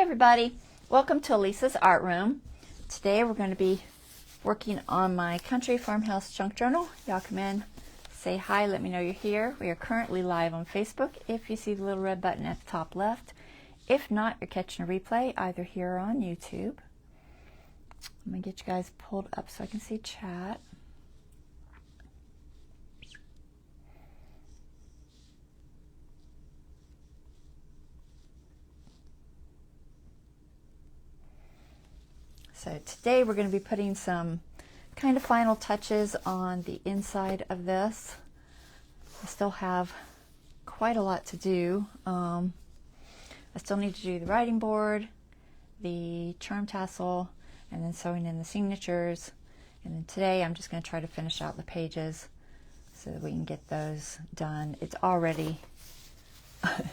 everybody, welcome to Alisas Art Room. Today we're going to be working on my country farmhouse junk journal. Y'all come in, say hi, let me know you're here. We are currently live on Facebook if you see the little red button at the top left. If not, you're catching a replay either here or on YouTube. I'm going to get you guys pulled up so I can see chat. So today we're going to be putting some kind of final touches on the inside of this. I still have quite a lot to do. I still need to do the writing board, the charm tassel, and then sewing in the signatures. And then today I'm just going to try to finish out the pages so that we can get those done. It's already,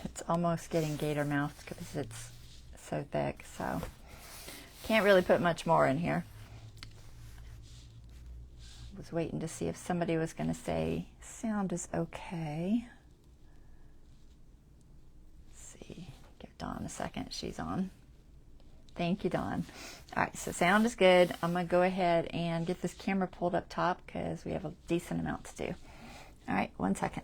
it's almost getting gator mouthed because it's so thick. So can't really put much more in here. Was waiting to see if somebody was going to say sound is okay. Let's see, give Dawn a second. She's on. Thank you, Dawn. All right, so sound is good. I'm going to go ahead and get this camera pulled up top because we have a decent amount to do. All right, 1 second.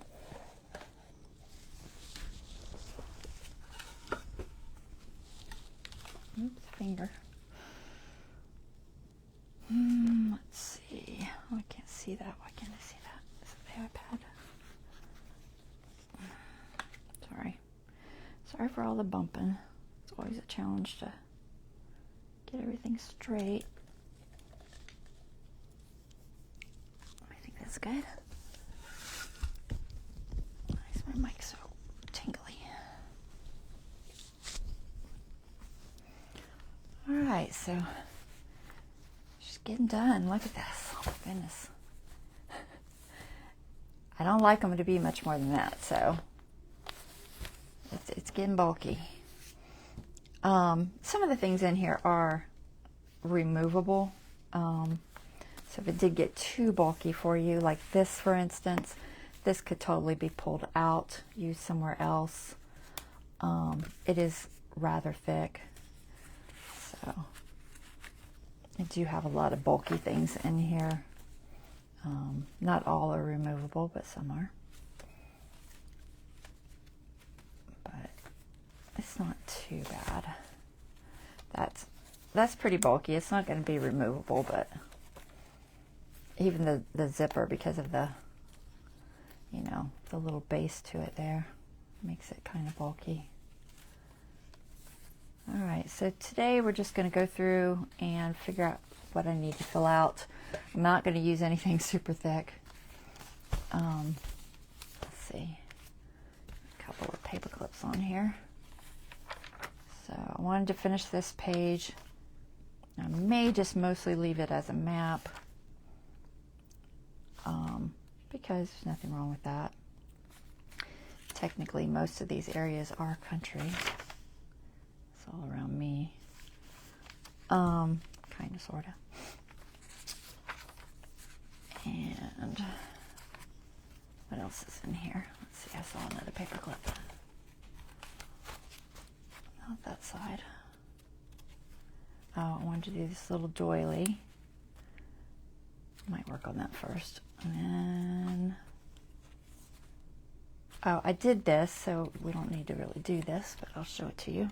Oops, finger. Let's see. Oh, I can't see that. Why can't I see that? Is it the iPad? Sorry. Sorry for all the bumping. It's always a challenge to get everything straight. I think that's good. Why is my mic so tingly? All right, so getting done. Look at this. Oh my goodness. I don't like them to be much more than that, so it's getting bulky. Some of the things in here are removable. So if it did get too bulky for you, like this for instance, this could totally be pulled out, used somewhere else. It is rather thick, so I do have a lot of bulky things in here. Not all are removable, but some are. But it's not too bad. That's pretty bulky. It's not going to be removable, but even the zipper, because of the, you know, the little base to it there, makes it kind of bulky. All right, so today we're just going to go through and figure out what I need to fill out. I'm not going to use anything super thick. Let's see, a couple of paper clips on here. So I wanted to finish this page. I may just mostly leave it as a map because there's nothing wrong with that. Technically, most of these areas are country. All around me, kind of, sort of. And what else is in here? Let's see, I saw another paper clip. Not that side. Oh, I wanted to do this little doily. Might work on that first. And then, oh, I did this, so we don't need to really do this, but I'll show it to you.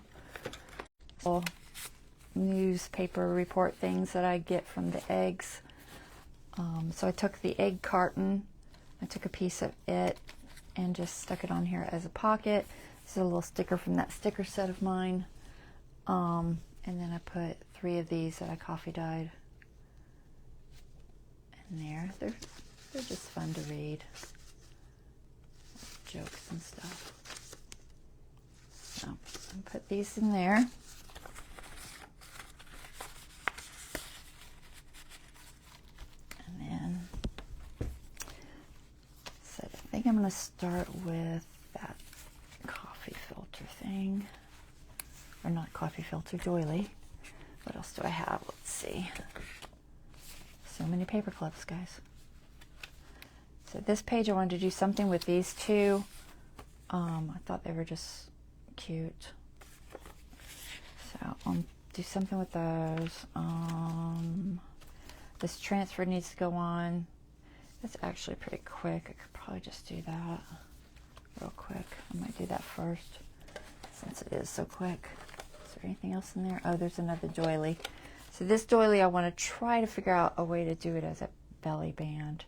Newspaper report things that I get from the eggs. So I took the egg carton, I took a piece of it and just stuck it on here as a pocket. This is a little sticker from that sticker set of mine. And then I put 3 of these that I coffee dyed in there. They're just fun to read. Jokes and stuff. So I put these in there. I think I'm going to start with that coffee filter thing. Or not coffee filter, doily. What else do I have? Let's see. So many paper clips, guys. So this page I wanted to do something with these two. I thought they were just cute. So I'll do something with those. This transfer needs to go on. That's actually pretty quick. I could probably just do that real quick. I might do that first since it is so quick. Is there anything else in there? Oh, there's another doily. So this doily, I want to try to figure out a way to do it as a belly band.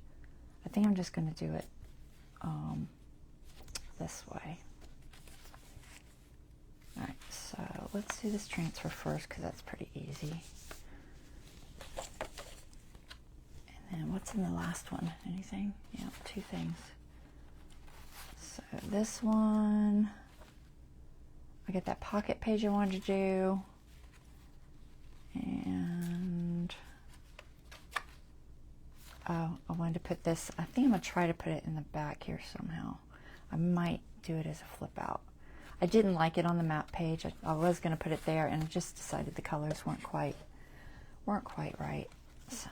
I think I'm just going to do it this way. All right, so let's do this transfer first because that's pretty easy. And then what's in the last one? Anything? Yeah, 2 things. So this one, I got that pocket page I wanted to do. And oh, I wanted to put this, I think I'm going to try to put it in the back here somehow. I might do it as a flip out. I didn't like it on the map page. I was going to put it there, and I just decided the colors weren't quite right. So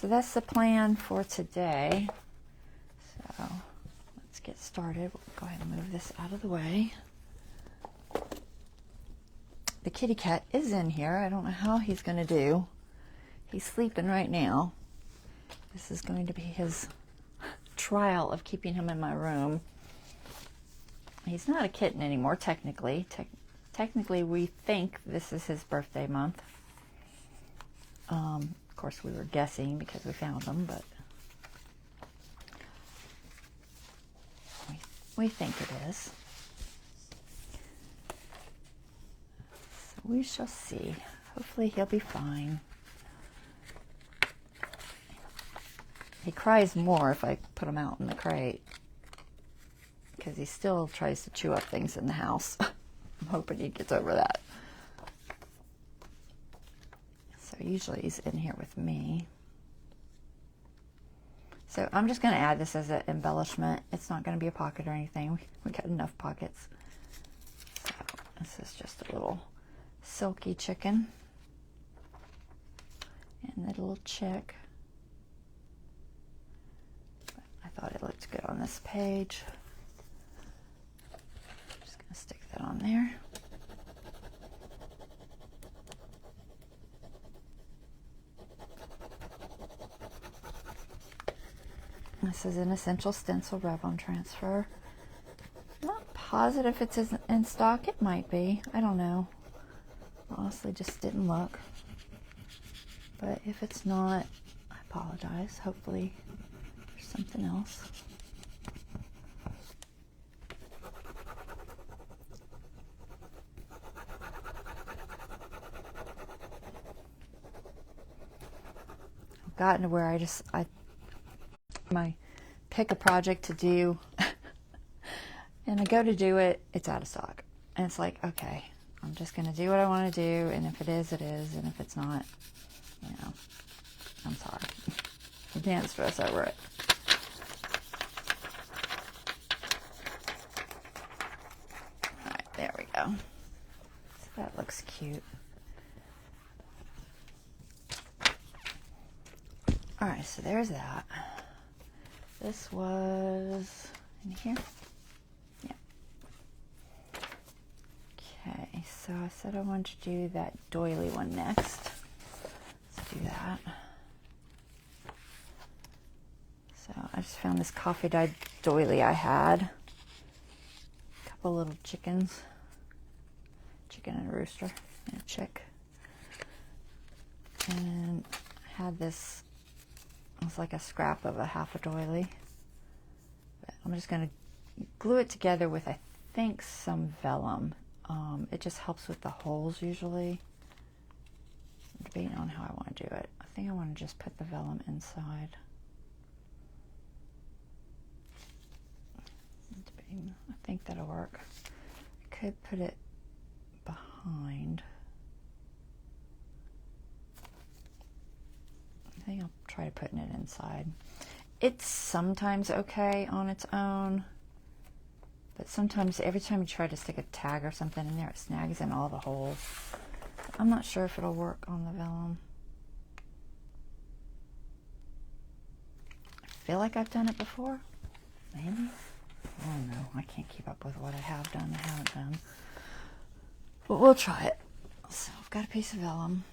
that's the plan for today. So let's get started. We'll go ahead and move this out of the way. The kitty cat is in here. I don't know how he's going to do. He's sleeping right now. This is going to be his trial of keeping him in my room. He's not a kitten anymore, technically. Technically, we think this is his birthday month. Of course, we were guessing because we found him, but we think it is. So we shall see. Hopefully, he'll be fine. He cries more if I put him out in the crate because he still tries to chew up things in the house. I'm hoping he gets over that. So usually he's in here with me. So I'm just going to add this as an embellishment. It's not going to be a pocket or anything. We got enough pockets. So this is just a little silky chicken and the little chick. I thought it looked good on this page. Just going to stick that on there. This is an essential stencil rev-on transfer. Not positive if it's in stock. It might be. I don't know. Honestly, just didn't look. But if it's not, I apologize. Hopefully there's something else. I've gotten to where I pick a project to do and I go to do it, it's out of stock. And it's like, okay, I'm just going to do what I want to do, and if it is, it is, and if it's not, you know, I'm sorry. You can't stress over it. Alright, there we go. So that looks cute. Alright, so there's that. This was in here. Yeah. Okay, so I said I wanted to do that doily one next. Let's do that. So I just found this coffee dyed doily I had. A couple little chickens. Chicken and a rooster and a chick. And I had this. It was like a scrap of a half a doily. But I'm just going to glue it together with, I think, some vellum. It just helps with the holes usually. I'm debating on how I want to do it. I think I want to just put the vellum inside. I think that'll work. I could put it behind. I think I'll try putting it inside. It's sometimes okay on its own, but sometimes every time you try to stick a tag or something in there, it snags in all the holes. I'm not sure if it'll work on the vellum. I feel like I've done it before. Maybe? I don't know. I can't keep up with what I have done and haven't done. But we'll try it. So I've got a piece of vellum,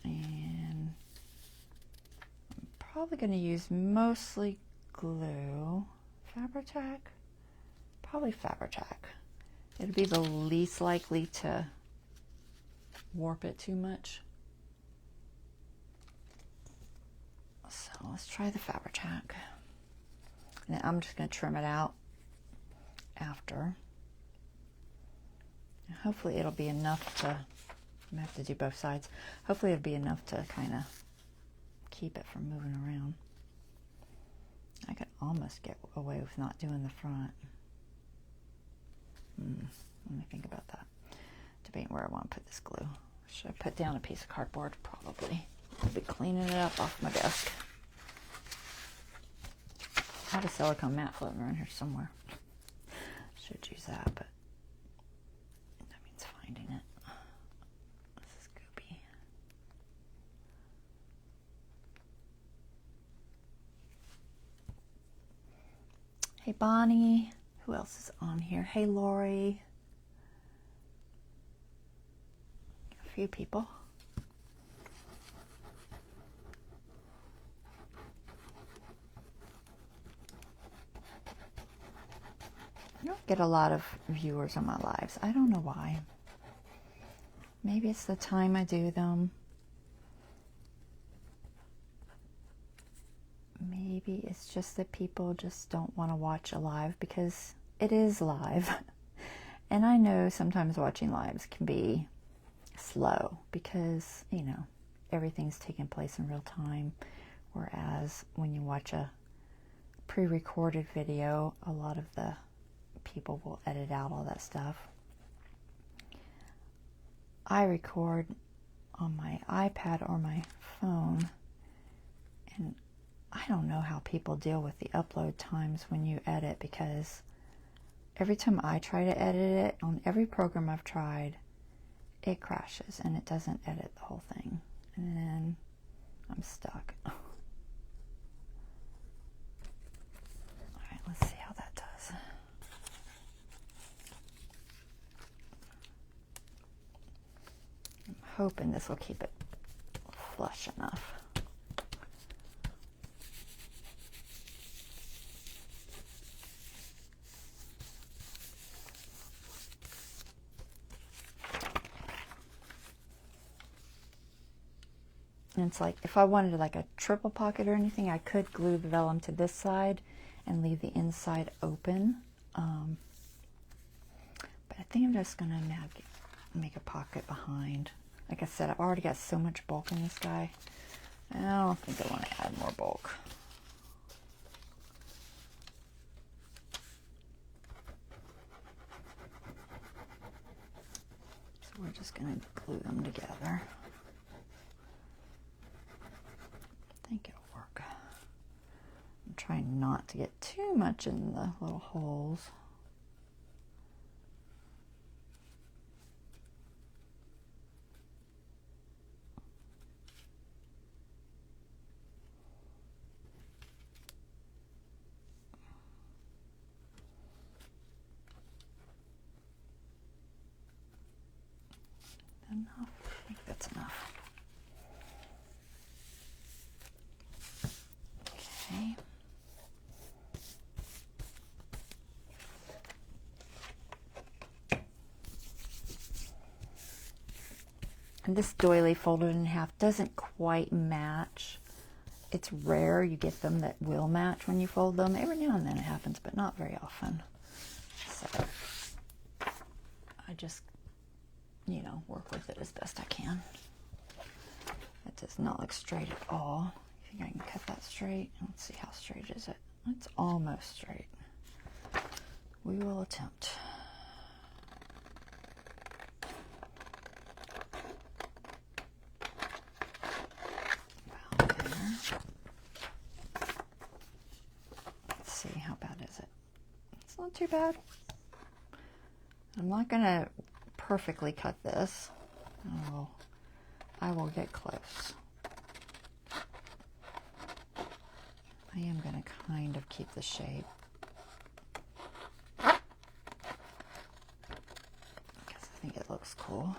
and I'm probably going to use mostly glue. Fabri-Tac? Probably Fabri-Tac. It'll be the least likely to warp it too much. So let's try the Fabri-Tac. And then I'm just going to trim it out after. And hopefully it'll be enough to, I'm going to have to do both sides. Hopefully it'll be enough to kind of keep it from moving around. I could almost get away with not doing the front. Let me think about that. Debating where I want to put this glue. Should I put down a piece of cardboard? Probably. I'll be cleaning it up off my desk. I have a silicone mat floating around here somewhere. Should use that, but that means finding it. This is goopy. Hey Bonnie. Who else is on here? Hey Lori. A few people. I don't get a lot of viewers on my lives. I don't know why. Maybe it's the time I do them. Maybe it's just that people just don't want to watch a live because it is live. And I know sometimes watching lives can be slow because, you know, everything's taking place in real time. Whereas when you watch a pre-recorded video, a lot of the people will edit out all that stuff. I record on my iPad or my phone, and I don't know how people deal with the upload times when you edit, because every time I try to edit it on every program I've tried, it crashes and it doesn't edit the whole thing, and then I'm stuck. All right, let's see how that does. I'm hoping this will keep it flush enough. And it's like, if I wanted like a triple pocket or anything, I could glue the vellum to this side and leave the inside open. But I think I'm just going to make a pocket behind. Like I said, I've already got so much bulk in this guy. I don't think I want to add more bulk. So we're just going to glue them together. I think it'll work. I'm trying not to get too much in the little holes. Enough? I think that's enough. Okay. And this doily folded in half doesn't quite match. It's rare you get them that will match when you fold them. Every now and then it happens, but not very often. So I just, you know, work with it as best I can. It does not look straight at all. You think I can cut that straight? Let's see, how straight is it? It's almost straight. We will attempt. About there. Let's see, how bad is it? It's not too bad. I'm not going to perfectly cut this. Oh, I will get close. I am going to kind of keep the shape. Because I think it looks cool.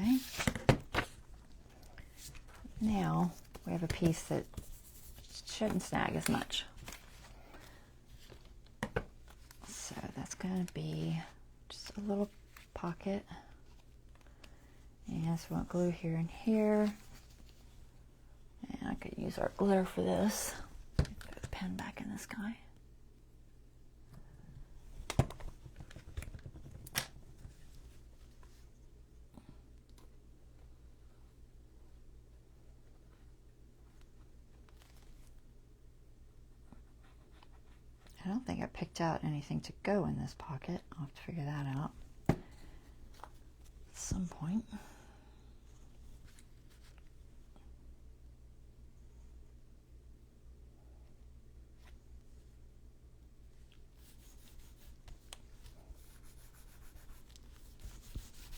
Okay. Now we have a piece that shouldn't snag as much. So that's going to be just a little pocket. And so we want glue here and here. And I could use art glitter for this. Put the pen back in this guy. I don't think I picked out anything to go in this pocket. I'll have to figure that out at some point.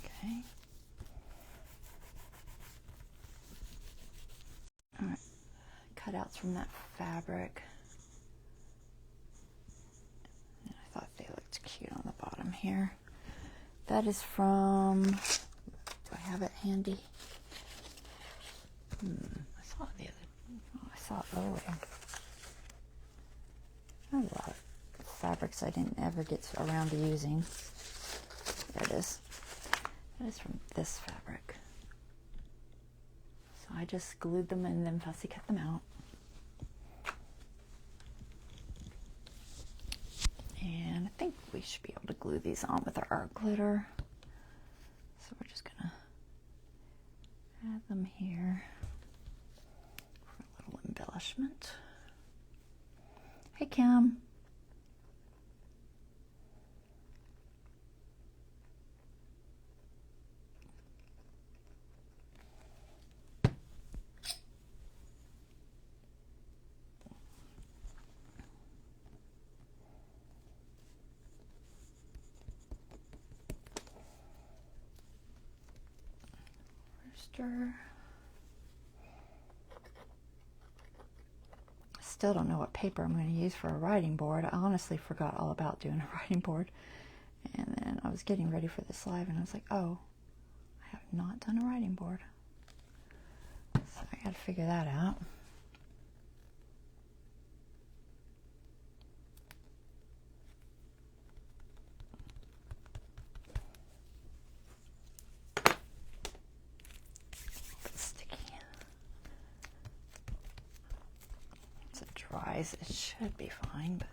Okay. All right. Cutouts from that fabric. Thought they looked cute on the bottom here. That is from, do I have it handy? I saw it the other, I saw it earlier. I have a lot of fabrics I didn't ever get around to using. There it is. That is from this fabric. So I just glued them and then fussy cut them out. And I think we should be able to glue these on with our art glitter. So we're just gonna add them here for a little embellishment. Hey, Kim. Still don't know what paper I'm going to use for a writing board. I honestly forgot all about doing a writing board. And then I was getting ready for this live and I was like, oh, I have not done a writing board. So I got to figure that out. Dries, it should be fine, but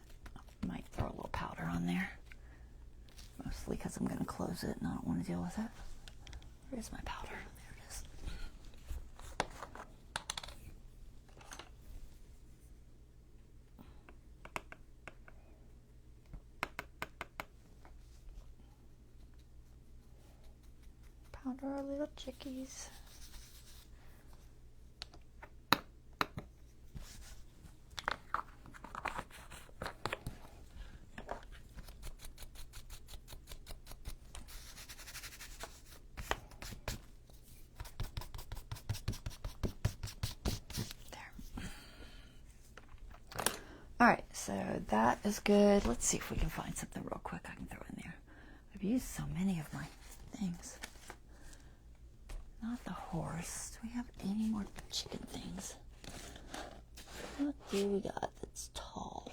I might throw a little powder on there. Mostly because I'm going to close it and I don't want to deal with it. Where's my powder? There it is. Powder our little chickies. Alright, so that is good. Let's see if we can find something real quick I can throw in there. I've used so many of my things. Not the horse. Do we have any more chicken things? What do we got that's tall?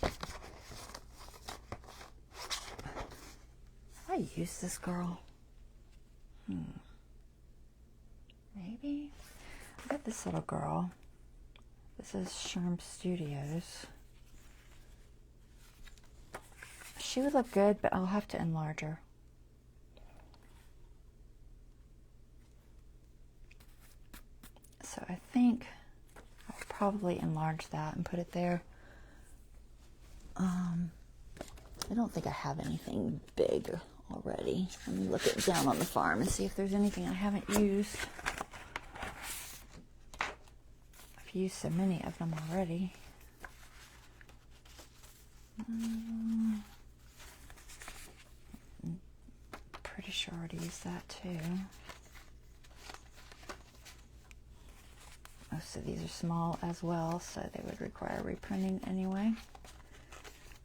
Have I used this girl? Maybe? I got this little girl. This is Sherm Studios. She would look good, but I'll have to enlarge her. So I think I'll probably enlarge that and put it there. I don't think I have anything big already. Let me look it down on the farm and see if there's anything I haven't used. I've used so many of them already. Pretty sure I already used that too. Most of these are small as well, so they would require reprinting anyway.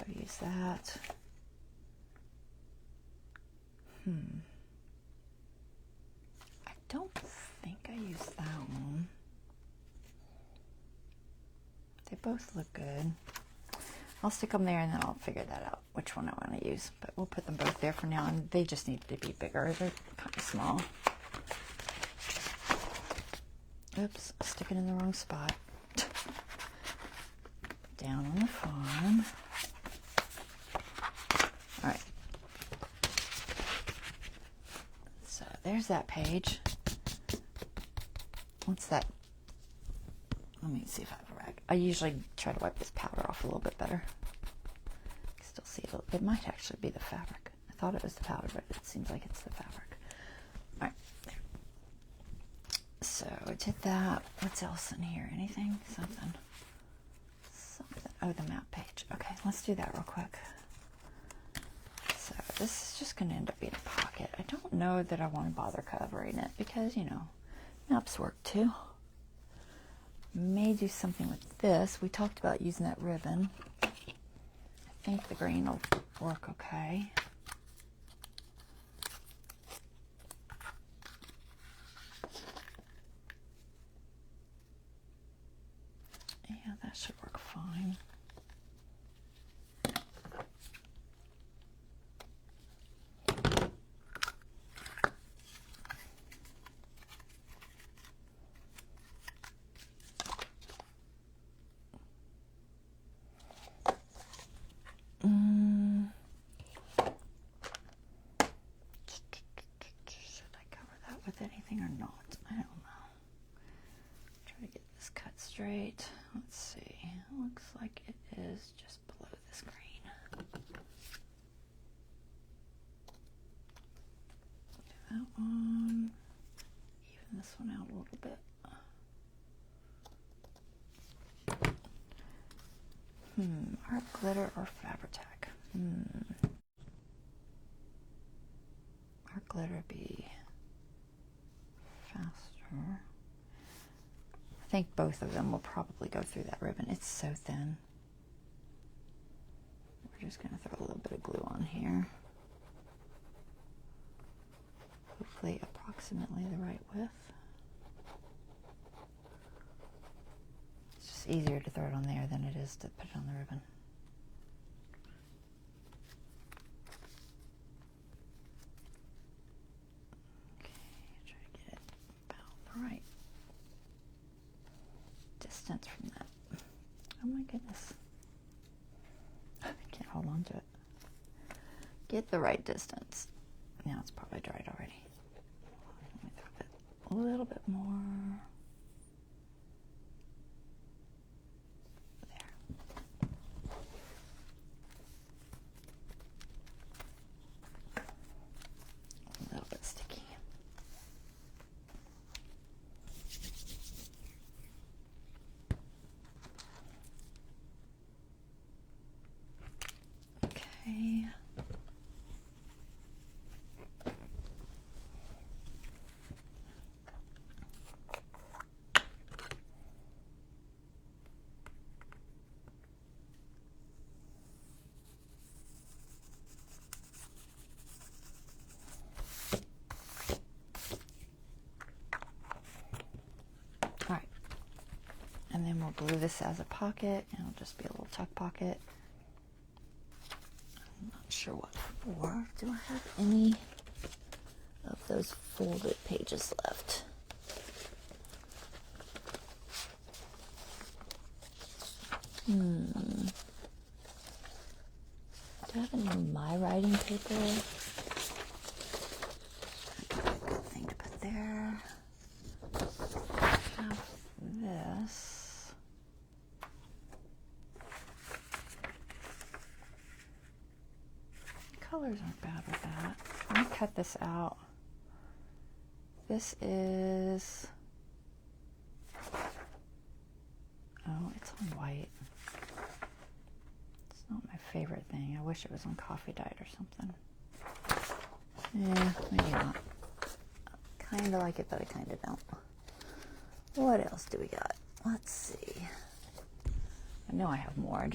I've used that. I don't think I used that one. They both look good. I'll stick them there and then I'll figure that out, which one I want to use. But we'll put them both there for now, and they just need to be bigger. They're kind of small. Oops, sticking in the wrong spot. Down on the farm. All right. So there's that page. What's that? Let me see if I have a rag. I usually try to wipe this powder off a little bit better. I can still see it. It might actually be the fabric. I thought it was the powder, but it seems like it's the fabric. All right, there. So I did that. What's else in here? Anything? Something. Oh, the map page. Okay, let's do that real quick. So this is just going to end up being a pocket. I don't know that I want to bother covering it because, you know, maps work too. May do something with this. We talked about using that ribbon. I think the green will work okay. Yeah, that should work fine. With anything or not, I don't know. Try to get this cut straight. Let's see. It looks like it is just below this green. That one. Even this one out a little bit. Art glitter or Fabri-Tac? Art glitter be faster. I think both of them will probably go through that ribbon. It's so thin. We're just going to throw a little bit of glue on here. Hopefully approximately the right width. It's just easier to throw it on there than it is to put it on the ribbon. Right distance from that. Oh my goodness. I can't hold on to it. Get the right distance. Now it's probably dried already. Let me throw it a little bit more. There. A little bit sticky. Okay. All right. And then we'll glue this as a pocket, and it'll just be a little tuck pocket. Not sure what for. Do I have any of those folded pages left? Do I have any of my writing paper? That'd be a good thing to put there. I have this. Colors aren't bad with that. Let me cut this out. This is Oh, it's on white. It's not my favorite thing. I wish it was on coffee dyed or something. Yeah, maybe not. Kind of like it, but I kind of don't. What else do we got? Let's see. I know I have more. I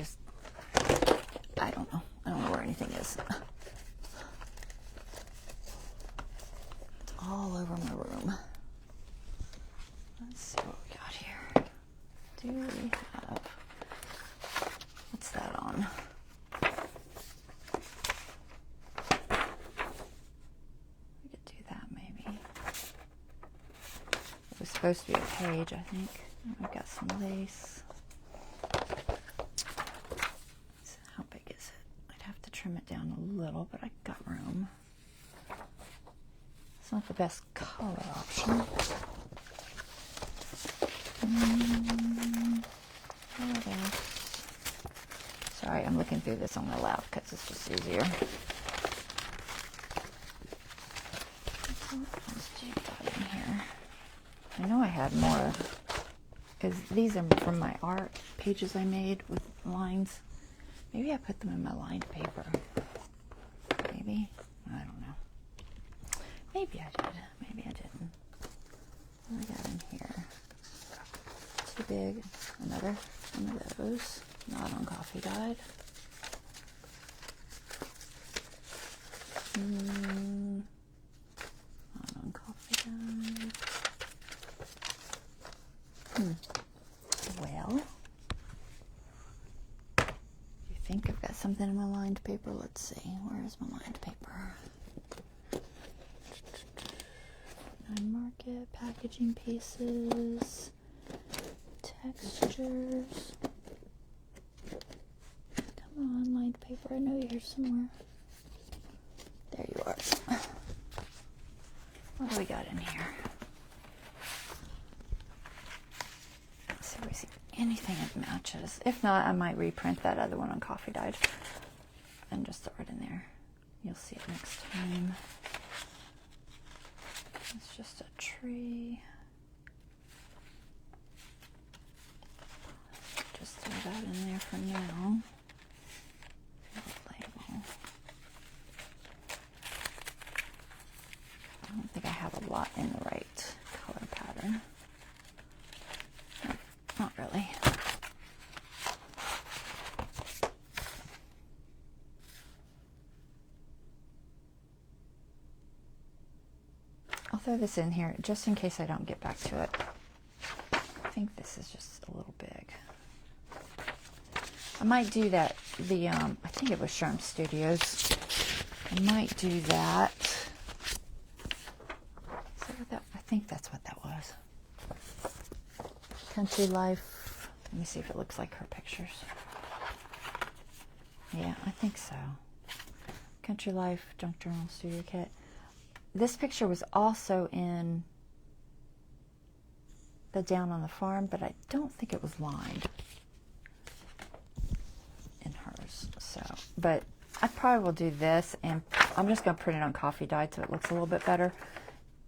don't know. I don't know where anything is. It's all over my room. Let's see what we got here. Do we have... What's that on? We could do that maybe. It was supposed to be a page, I think. I've got some lace. So how big is it? I'd have to trim it down a little, but I got room. It's not the best color option. What else? Sorry, I'm looking through this on the lap because it's just easier. What else do you got in here? I know I had more, because these are from my art pages I made with lines. Maybe I put them in my lined paper. Maybe. I don't know. Maybe I did. Maybe I didn't. What do I got in here? Too big. Another one of those. Not on coffee dyed. Not on coffee dyed. Well, you think I've got something in my lined paper? Let's see. Where is my lined paper? Market, packaging pieces, textures. Come on, lined paper. I know you're here somewhere. There you are. What do we got in here? Let's see if we see anything that matches. If not, I might reprint that other one on coffee dyed and just throw it in there. You'll see it next time. It's just a tree. Just throw that in there for now. Label. I don't think I have a lot in the right color pattern. No, not really. I'll throw this in here just in case I don't get back to it. I think this is just a little big. I might do that, I think it was Sherm Studios. I might do that. Is that what that, I think that's what that was. Country Life. Let me see if it looks like her pictures. Yeah, I think so. Country Life, Junk Journal Studio Kit. This picture was also in the Down on the Farm, but I don't think it was lined in hers. So, but I probably will do this, and I'm just going to print it on coffee dyed so it looks a little bit better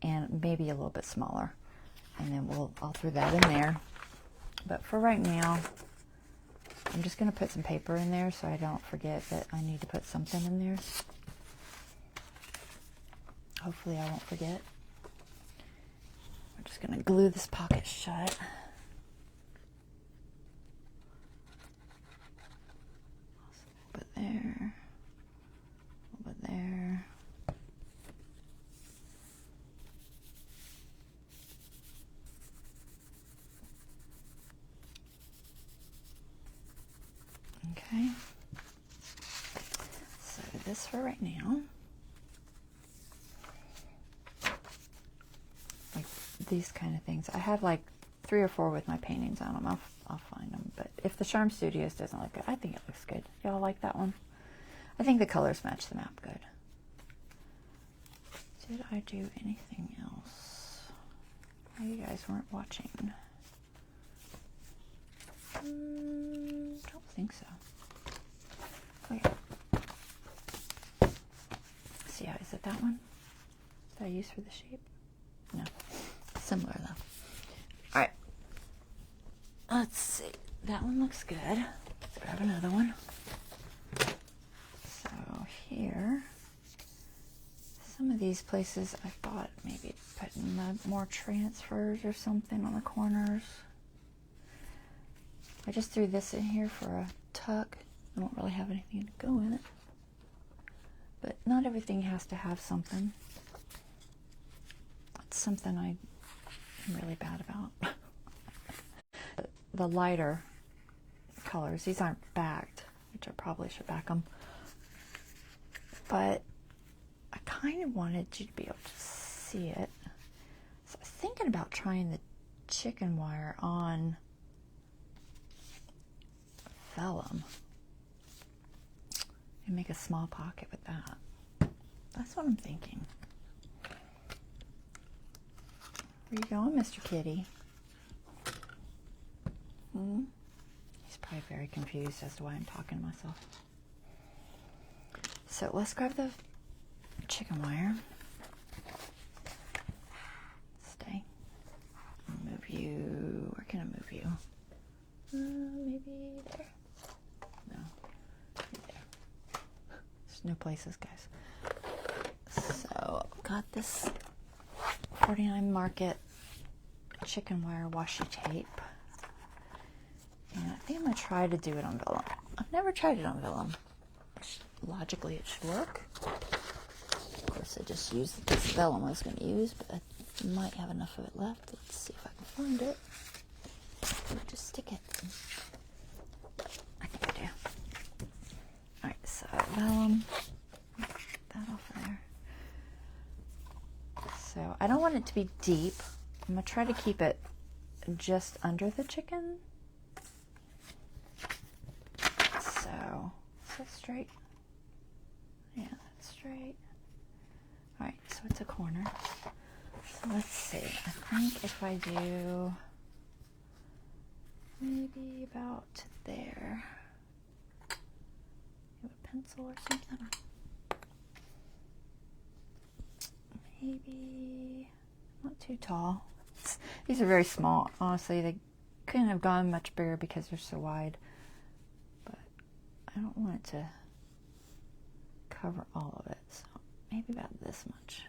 and maybe a little bit smaller. And then I'll throw that in there. But for right now, I'm just going to put some paper in there so I don't forget that I need to put something in there. Hopefully I won't forget. We're just going to glue this pocket shut. A little bit there. A little bit there. Okay. So this for right now. These kind of things. I have like 3 or 4 with my paintings on them. I'll find them. But if the Sherm Studios doesn't look good, I think it looks good. Y'all like that one? I think the colors match the map good. Did I do anything else? Oh, you guys weren't watching. Don't think so. Okay. See how is it that one? That I use for the shape? No. Similar though. Alright. Let's see. that one looks good. Let's grab another one. So here, some of these places I thought maybe putting more transfers or something on the corners. I just threw this in here for a tuck. I don't really have anything to go in it. But not everything has to have something. It's something I'm really bad about. The lighter colors, these aren't backed, which I probably should back them. But I kind of wanted you to be able to see it. So I was thinking about trying the chicken wire on vellum and make a small pocket with that. That's what I'm thinking. Where you going, Mr. Kitty? He's probably very confused as to why I'm talking to myself. So let's grab the chicken wire. Stay. I'll move you. Where can I move you? Maybe there. No. There. There's no places, guys. So I've got this 49 Market chicken wire washi tape. And I think I'm going to try to do it on vellum. I've never tried it on vellum. Logically, it should work. Of course, I just used this vellum I was going to use, but I might have enough of it left. Let's see if I can find it. Let me just stick it. I think I do. Alright, so vellum. Get that off of there. So I don't want it to be deep. I'm going to try to keep it just under the chicken. So, is that straight? Yeah, that's straight. Alright, so it's a corner. So let's see. I think if I do maybe about there. You have a pencil or something? Maybe not too tall. These are very small. Honestly, they couldn't have gone much bigger because they're so wide. But I don't want it to cover all of it. So maybe about this much.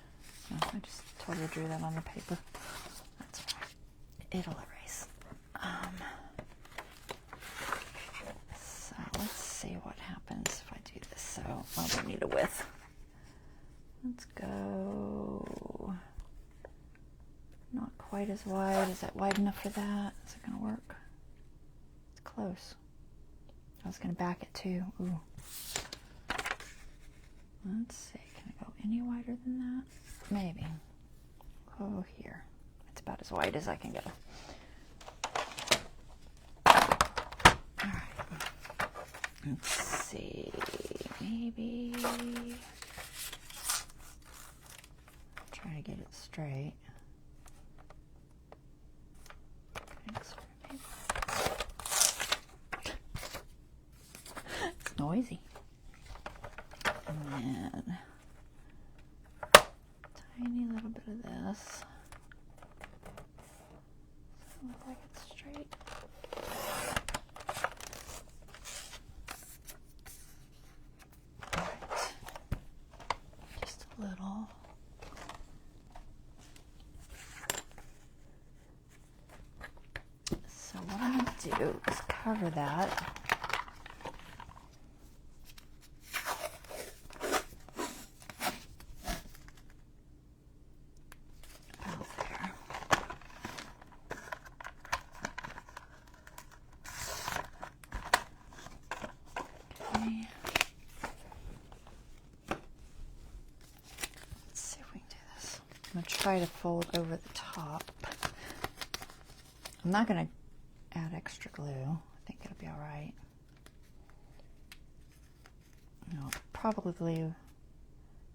So I just totally drew that on the paper. That's fine. It'll erase. So let's see what happens if I do this. So I need a width. Let's go not quite as wide. Is that wide enough for that? Is it going to work? It's close. I was going to back it too. Ooh. Let's see. Can I go any wider than that? Maybe. Oh, here. It's about as wide as I can go. Alright. Let's see. Maybe. Try to get it straight. It's noisy. And then tiny little bit of this. Does it look like it's straight? Alright. Just a little. So what I'm going to do is cover that. About there. Okay. Let's see if we can do this. I'm going to try to fold over the top. I'm not going to add extra glue. I think it'll be all right. No, probably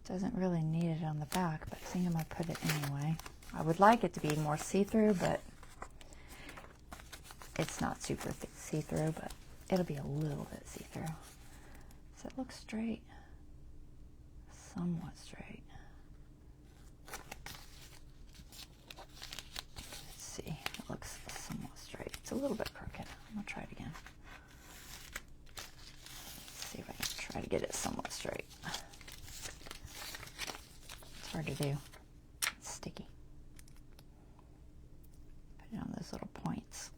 doesn't really need it on the back, but I think I'm going to put it anyway. I would like it to be more see-through, but it's not super see-through, but it'll be a little bit see-through. Does it look straight? Somewhat straight. Let's see. It looks somewhat straight. It's a little bit crooked. I'm going to try it again. get it somewhat straight. It's hard to do. It's sticky. Put it on those little points.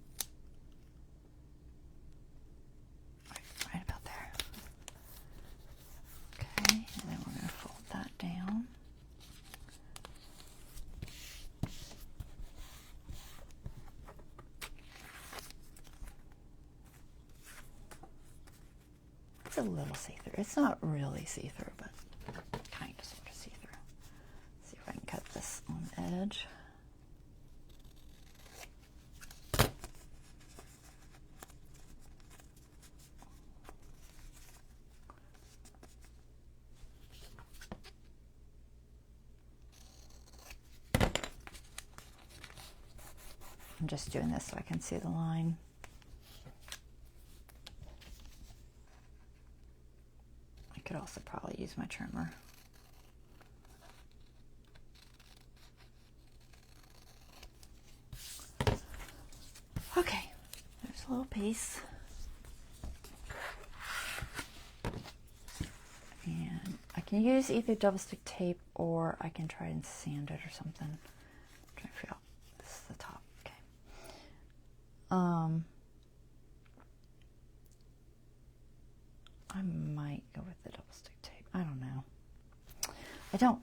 Right about there. Okay, and then we're going to fold that down. It's a little see-through. It's not really see-through, but kind of sort of see-through. See if I can cut this on the edge. I'm just doing this so I can see the line. I could also probably use my trimmer. Okay, there's a little piece. And I can use either double stick tape or I can try and sand it or something. I'm trying to figure out, this is the top, okay. I might go with the double stick tape. I don't know. I don't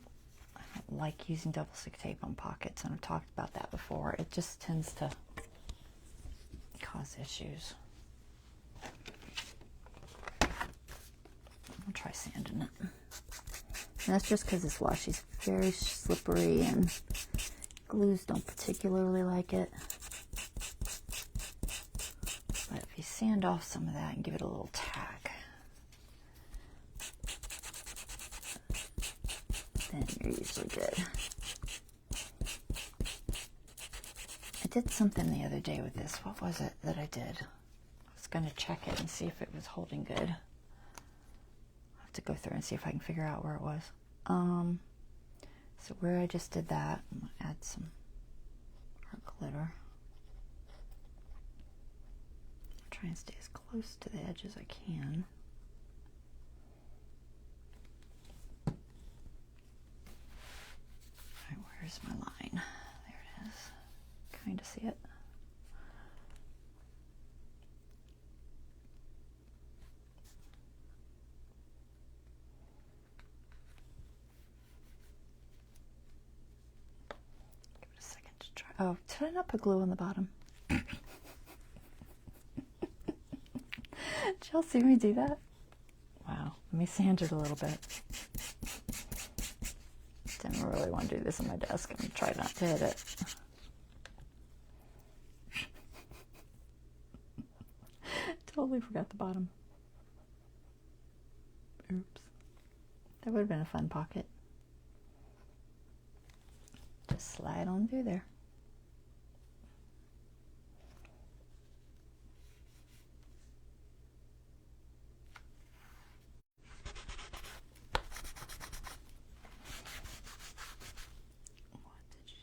like using double stick tape on pockets, and I've talked about that before. It just tends to cause issues. I'll try sanding it. And that's just because this washi is very slippery and glues don't particularly like it. But if you sand off some of that and give it a little tag, then you're usually good. I did something the other day with this. What was it that I did? I was going to check it and see if it was holding good. I'll have to go through and see if I can figure out where it was. So where I just did that, I'm going to add some art glitter. Try and stay as close to the edge as I can. Alright, where's my line? There it is. Kind of see it. Give it a second to try. Oh, did I not put glue on the bottom? Did y'all see me do that? Wow, let me sand it a little bit. Didn't really want to do this on my desk. I'm going to try not to hit it. Totally forgot the bottom. Oops. That would have been a fun pocket. Just slide on through there.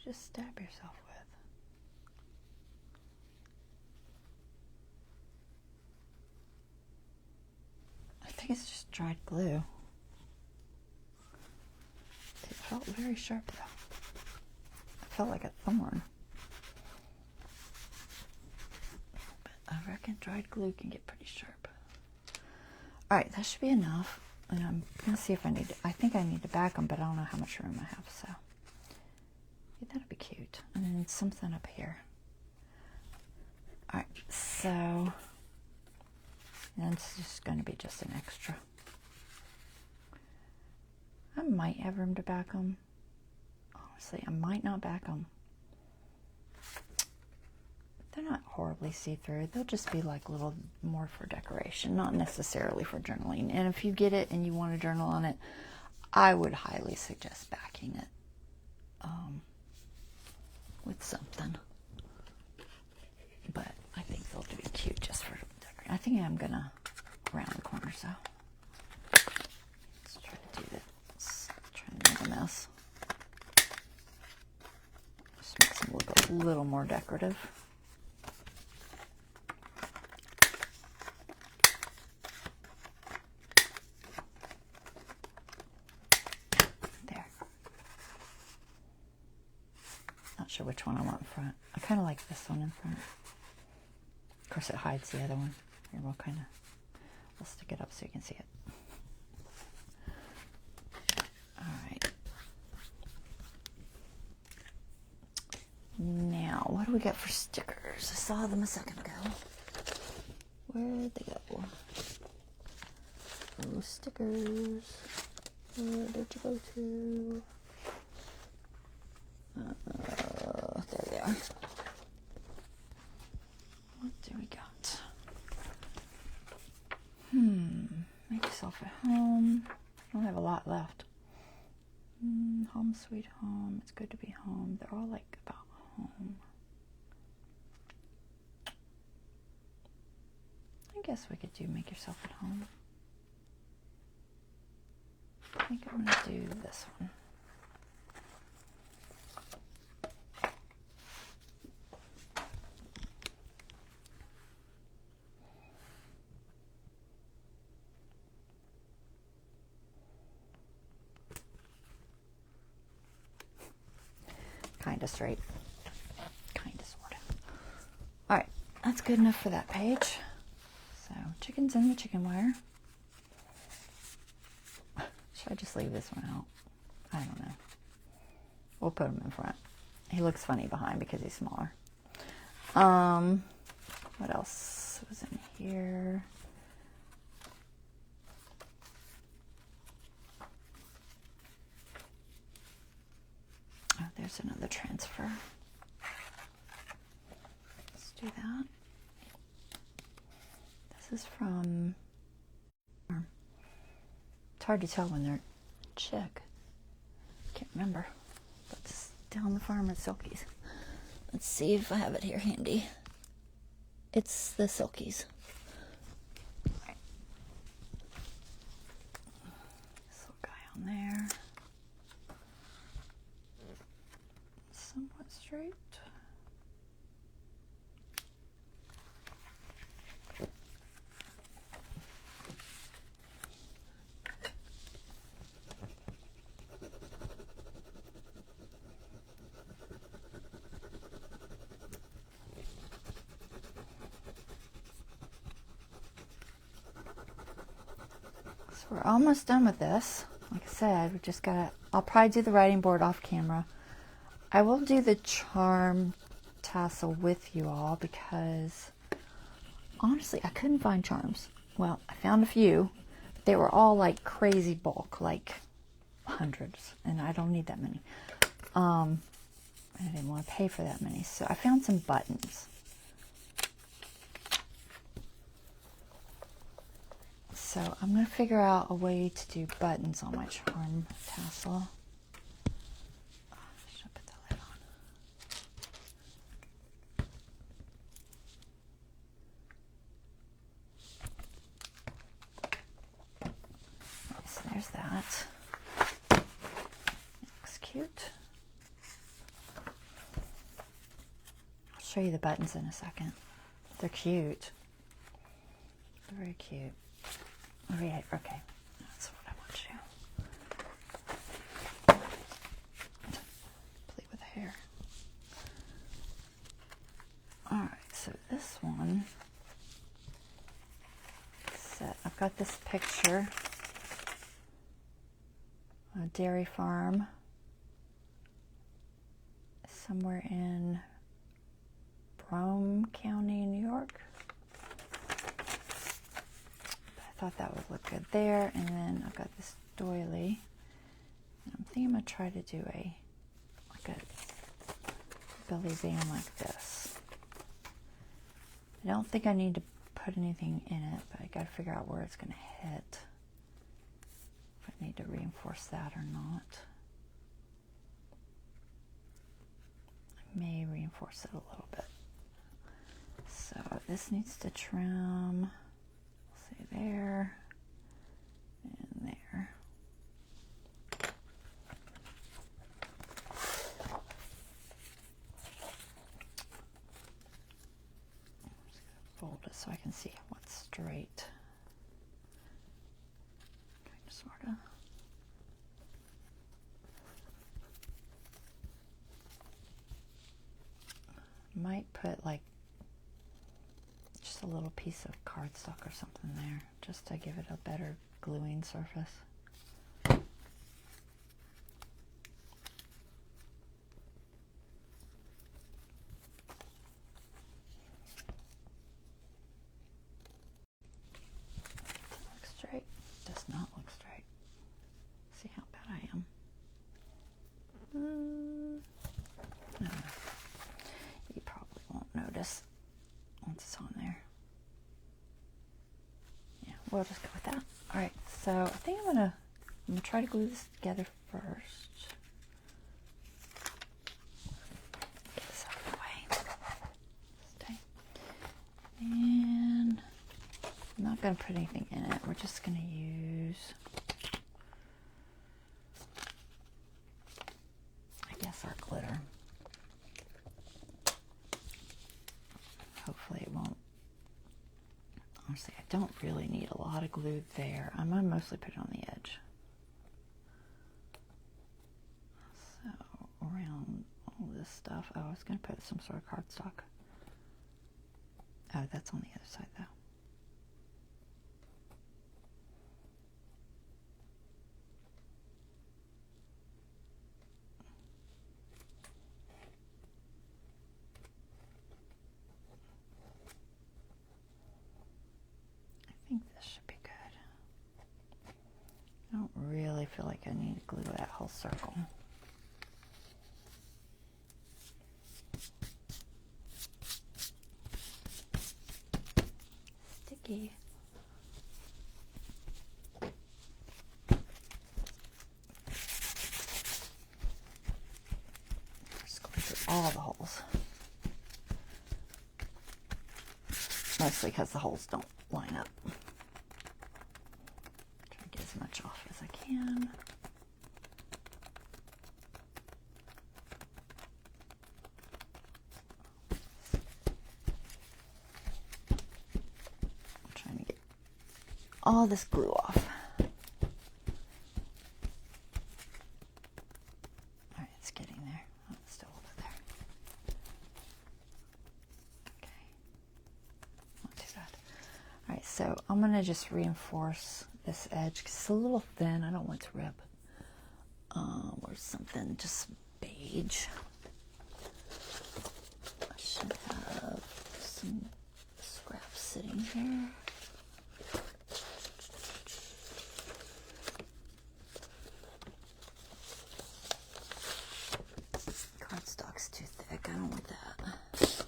Just stab yourself with. I think it's just dried glue. It felt very sharp though. It felt like a thorn. But I reckon dried glue can get pretty sharp. Alright, that should be enough. And I'm going to see if I need to, I think I need to back them, but I don't know how much room I have, so. That'd be cute. And then something up here. Alright, so that's just going to be just an extra. I might have room to back them. Honestly, I might not back them. They're not horribly see-through. They'll just be like little more for decoration, not necessarily for journaling. And if you get it and you want to journal on it, I would highly suggest backing it. With something, but I think they'll be cute just for decorating. I think I'm gonna round the corners though. Let's try to do this. Try to make a mess. Just makes them look a little more decorative. sure which one I want in front. I kind of like this one in front. Of course, it hides the other one. Here, we'll stick it up so you can see it. All right. Now, what do we got for stickers? I saw them a second ago. Where'd they go? Oh, stickers. Where did you go to? There they are. What do we got? Make yourself at home. I don't have a lot left. Home sweet home. It's good to be home. They're all like about home. I guess we could do make yourself at home. I think I'm going to do this one. Kind of straight. Kind of, sort of. Alright, that's good enough for that page. So, chickens in the chicken wire. Should I just leave this one out? I don't know. We'll put him in front. He looks funny behind because he's smaller. What else was in here? Oh, there's another transfer. Let's do that. This is from... It's hard to tell when they're chick. Can't remember. But it's down the farm at Silkies. Let's see if I have it here handy. It's the Silkies. Right. This little guy on there. Somewhat straight. So we're almost done with this. Like I said, we just gotta, I'll probably do the writing board off camera. I will do the charm tassel with you all because honestly, I couldn't find charms. Well, I found a few, but they were all like crazy bulk, like hundreds, and I don't need that many. I didn't want to pay for that many, so I found some buttons. So I'm going to figure out a way to do buttons on my charm tassel. Should I put the lid on? So there's that. Looks cute. I'll show you the buttons in a second. They're cute. They're very cute. Okay, that's what I want you. Play with the hair. Alright, so this one set. I've got this picture. A dairy farm somewhere in Brome County, New York. I thought that would look good there, and then I've got this doily. And I'm thinking I'm gonna try to do a belly band like this. I don't think I need to put anything in it, but I gotta figure out where it's gonna hit. If I need to reinforce that or not. I may reinforce it a little bit. So this needs to trim. Say there and there. I'm just going to fold it so I can see what's straight. Kind of, sort of. Might put like just a little piece of cardstock or something there, just to give it a better gluing surface. Look straight. Does not look straight. See how bad I am. No. You probably won't notice once it's on there. Yeah, we'll just go with that. All right, so I think I'm gonna try to glue this together first. Get this out of the way. Stay. And I'm not gonna put anything in it. We're just gonna use, I guess, our glitter. Hopefully it won't. Honestly, I don't really need a lot of glue there. I'm gonna mostly put it on the edge. So around all this stuff. Oh, I was gonna put some sort of cardstock. Oh, that's on the other side though. I think this should be good. I don't really feel like I need to glue that whole circle. Sticky. Just glue through all the holes. Mostly because the holes don't line up. Try to get as much off as I can. I'm trying to get all this glue off. Alright, it's getting there. Oh, it's still over there. Okay. Not too bad. Alright, so I'm going to just reinforce this edge because it's a little thin. I don't want it to rip. Or something just beige. I should have some scraps sitting here. Cardstock's too thick. I don't want that.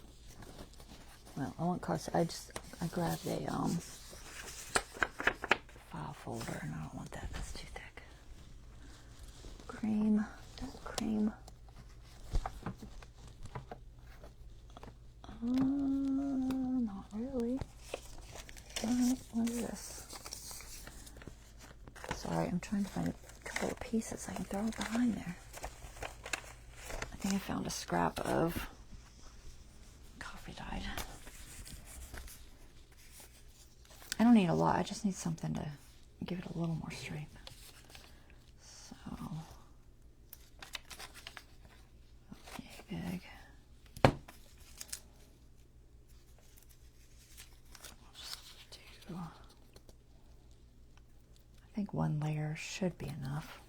Well, I want cardstock. I grabbed a file folder and I don't want that. That's too thick. Cream, dark cream. Not really. What is this? Sorry, I'm trying to find a couple of pieces I can throw behind there. I think I found a scrap of coffee dyed. I don't need a lot. I just need something to give it a little more strength. So, okay, big. I'll just do, I think one layer should be enough.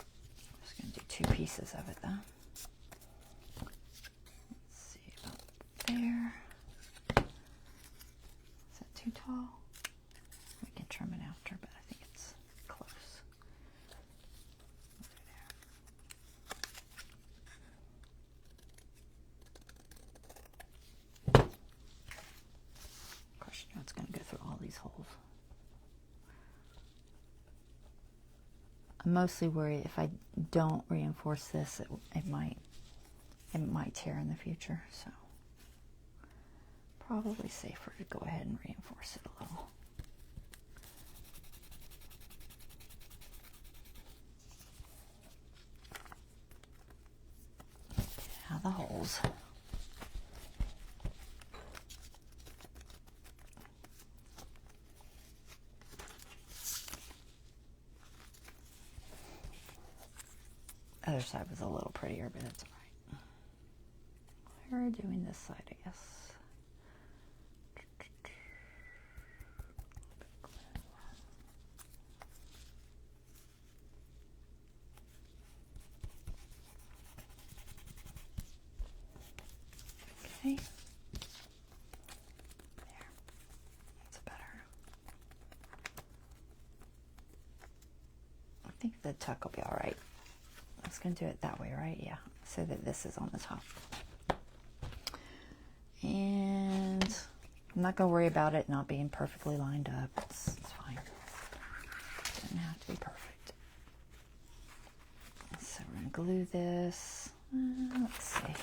I'm just going to do 2 pieces of it though. Let's see about there. Is that too tall? We can trim it after, but I think it's close. There. Of course, you know it's going to go through all these holes. I'm mostly worried if I don't reinforce this, it might tear in the future. So probably safer to go ahead and reinforce it a little. Now the holes. Other side was a little prettier, but that's all right. better doing this side, I guess. Okay. There. That's better. I think the tuck will be all right. I was going to do it that way, right? Yeah. So that this is on the top. And I'm not going to worry about it not being perfectly lined up. It's fine. It doesn't have to be perfect. So we're going to glue this. Let's see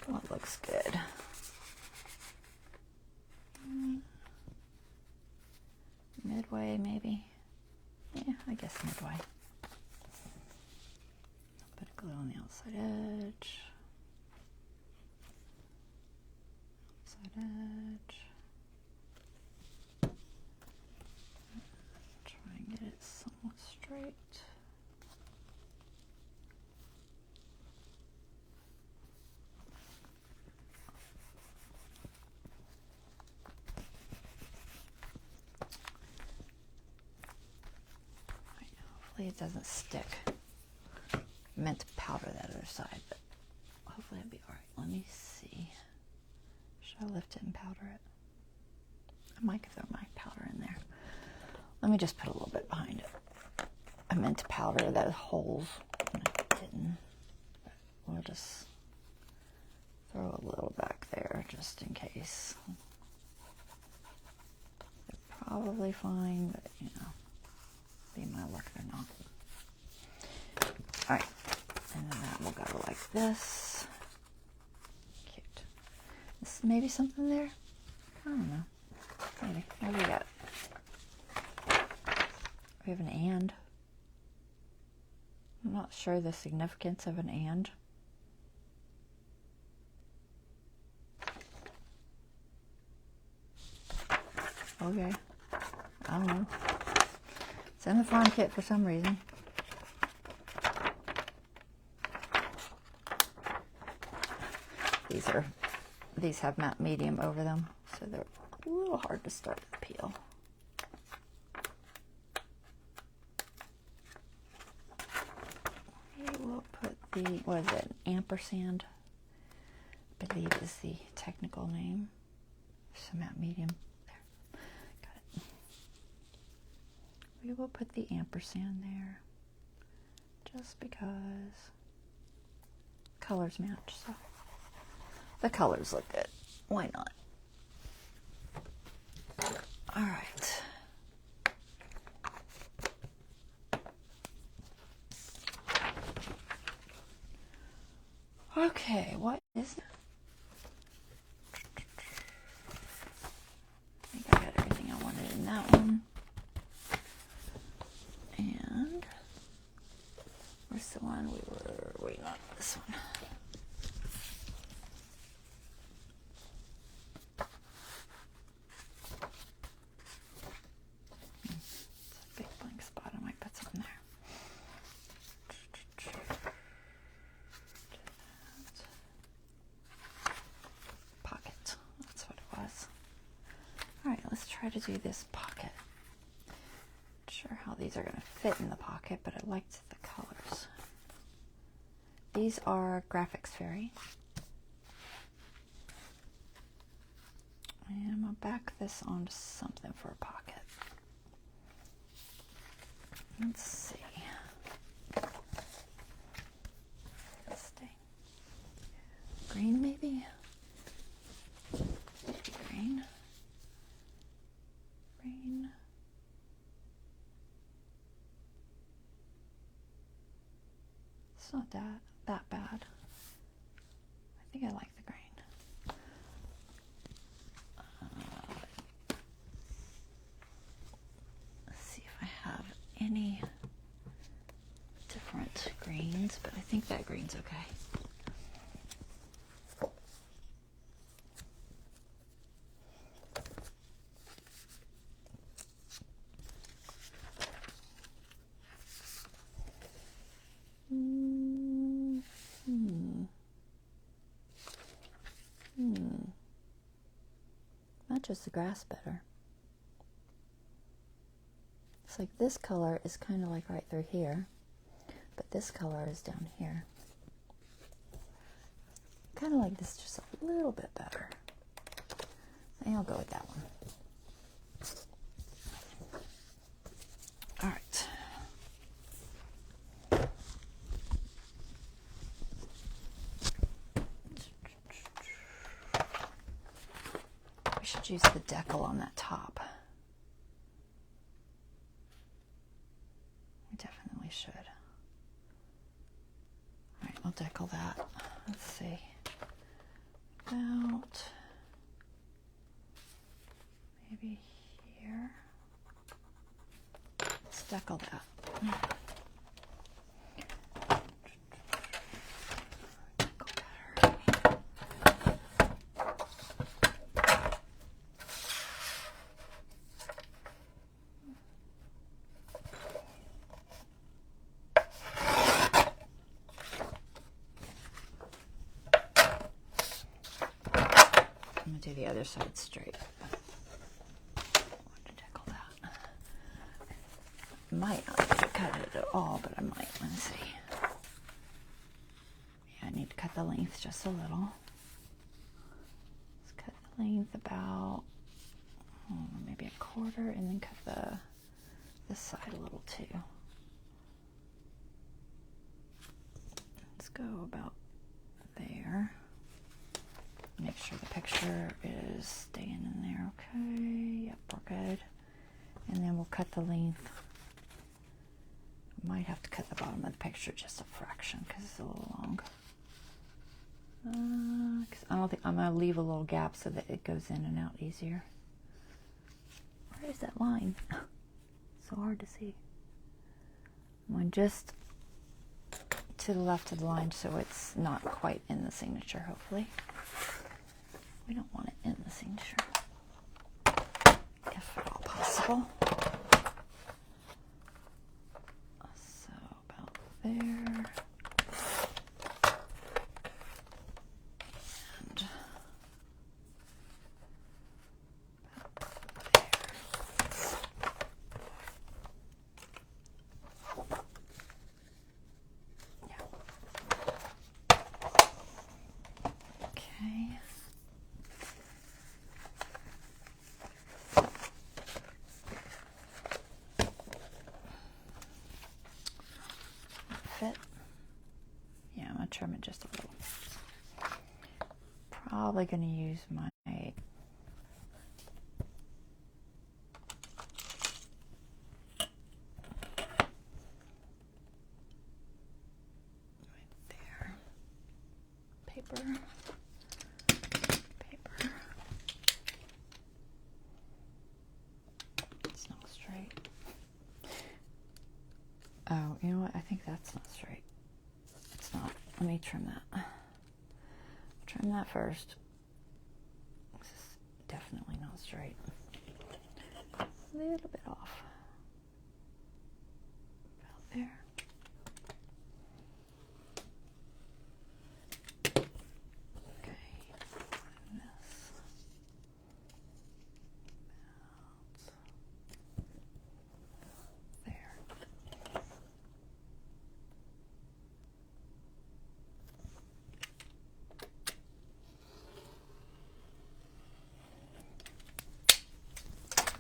what looks good. Midway, maybe. Yeah, I guess midway. Put a glue on the outside edge. Outside edge. Try and get it somewhat straight. Hopefully it doesn't stick. I meant to powder that other side, but hopefully it'll be all right. Let me see. Should I lift it and powder it? I might throw my powder in there. Let me just put a little bit behind it. I meant to powder those holes, and I didn't. But we'll just throw a little back there just in case. They're probably fine, but you know, be my luck or not. All right, and then that will go like this. Cute. This maybe something there. I don't know. Maybe. What do we got? We have an and. I'm not sure the significance of an and. Okay. I don't know. It's in the farm kit for some reason. These have matte medium over them, so they're a little hard to start to peel. We will put the, what is it, ampersand, I believe is the technical name. So matte medium. There. Got it. We will put the ampersand there just because colors match. So the colors look good. Why not? All right. Okay, what is it? I think I got everything I wanted in that one. And where's the one we were waiting on? This one. To do this pocket. Not sure how these are going to fit in the pocket, but I liked the colors. These are Graphics Fairy. And I'm going to back this onto something for a pocket. Let's see. Let's stay. Green maybe? Green. It's not that bad. I think I like the green. Let's see if I have any different greens, but I think that green's okay. matches the grass better. It's like this color is kind of like right through here, but this color is down here. Kind of like this, just a little bit better. I think I'll go with that one. All right. We should use the decal on that top. We definitely should. All right, I'll decal that. Let's see. About maybe here. Let's decal that. I'm going to do the other side straight. I want to decal that. Might not need to cut it at all, but I might. Let's see. Yeah, I need to cut the length just a little. Let's cut the length about maybe a quarter, and then cut this side a little too. Let's go about there. Make sure the picture is staying in there. Okay, yep, we're good. And then we'll cut the length. Might have to cut the bottom of the picture just a fraction because it's a little long. Cause I don't think I'm gonna leave a little gap so that it goes in and out easier. Where is that line? So hard to see. I'm going just to the left of the line so it's not quite in the signature, hopefully. We don't want it in the signature, if at all possible. So about there. And about there. Yeah. Okay. Fit. Yeah, I'm gonna trim it just a little. Probably gonna use my right there. Paper. It's not straight. Oh, you know what? I think that's not straight. It's not. Let me trim that. Trim that first. This is definitely not straight. A little bit off. About there. Okay. And this. About there.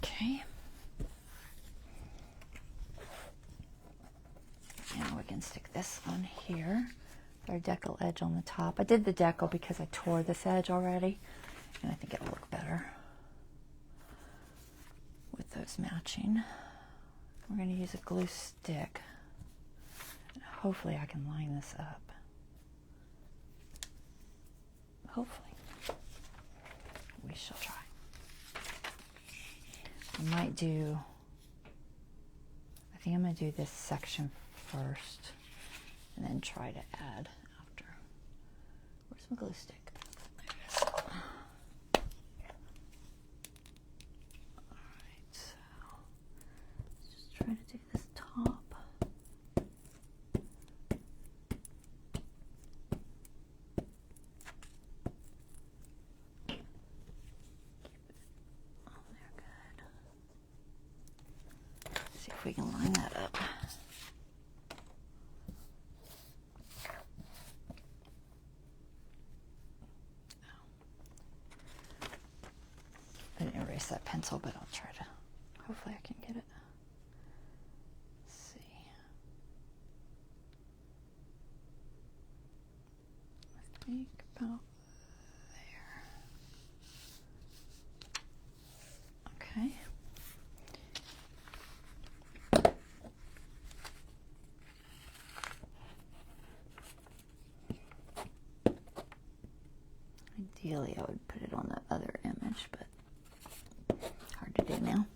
Okay. Now we can stick this on here. Our decal edge on the top. I did the decal because I tore this edge already, and I think it'll look better with those matching. We're going to use a glue stick. Hopefully I can line this up. Hopefully. We shall try. I might do, I think I'm going to do this section first and then try to add after. Where's my glue stick? There it is. Alright, so let's just try to do this top. if we can line that up. I didn't erase that pencil, but I'll try to. Hopefully I can get it. Let's see. I think about there. Okay. Ideally, I would put it on the other image, but hard to do now.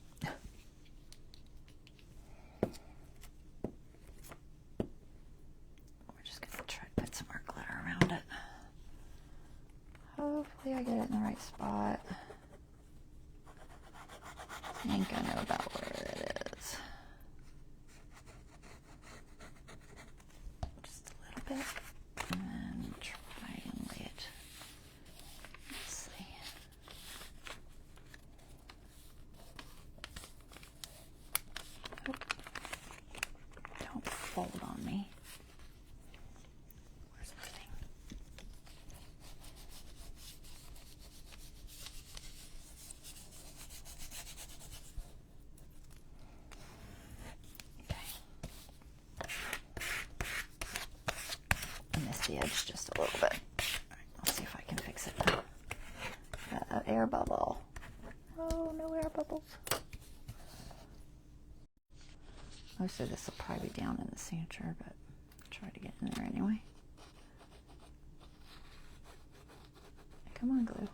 We're just going to try to put some more glitter around it. Hopefully I get it in the right spot. I think I know about where it is. Just a little bit. And then try and lay it. Let's see. Oh. Don't fold on me. Where's my thing? The edge just a little bit. Alright, I'll see if I can fix it. Air bubble. Oh, no air bubbles. Most of this will probably be down in the signature, but I'll try to get in there anyway. Come on, glue.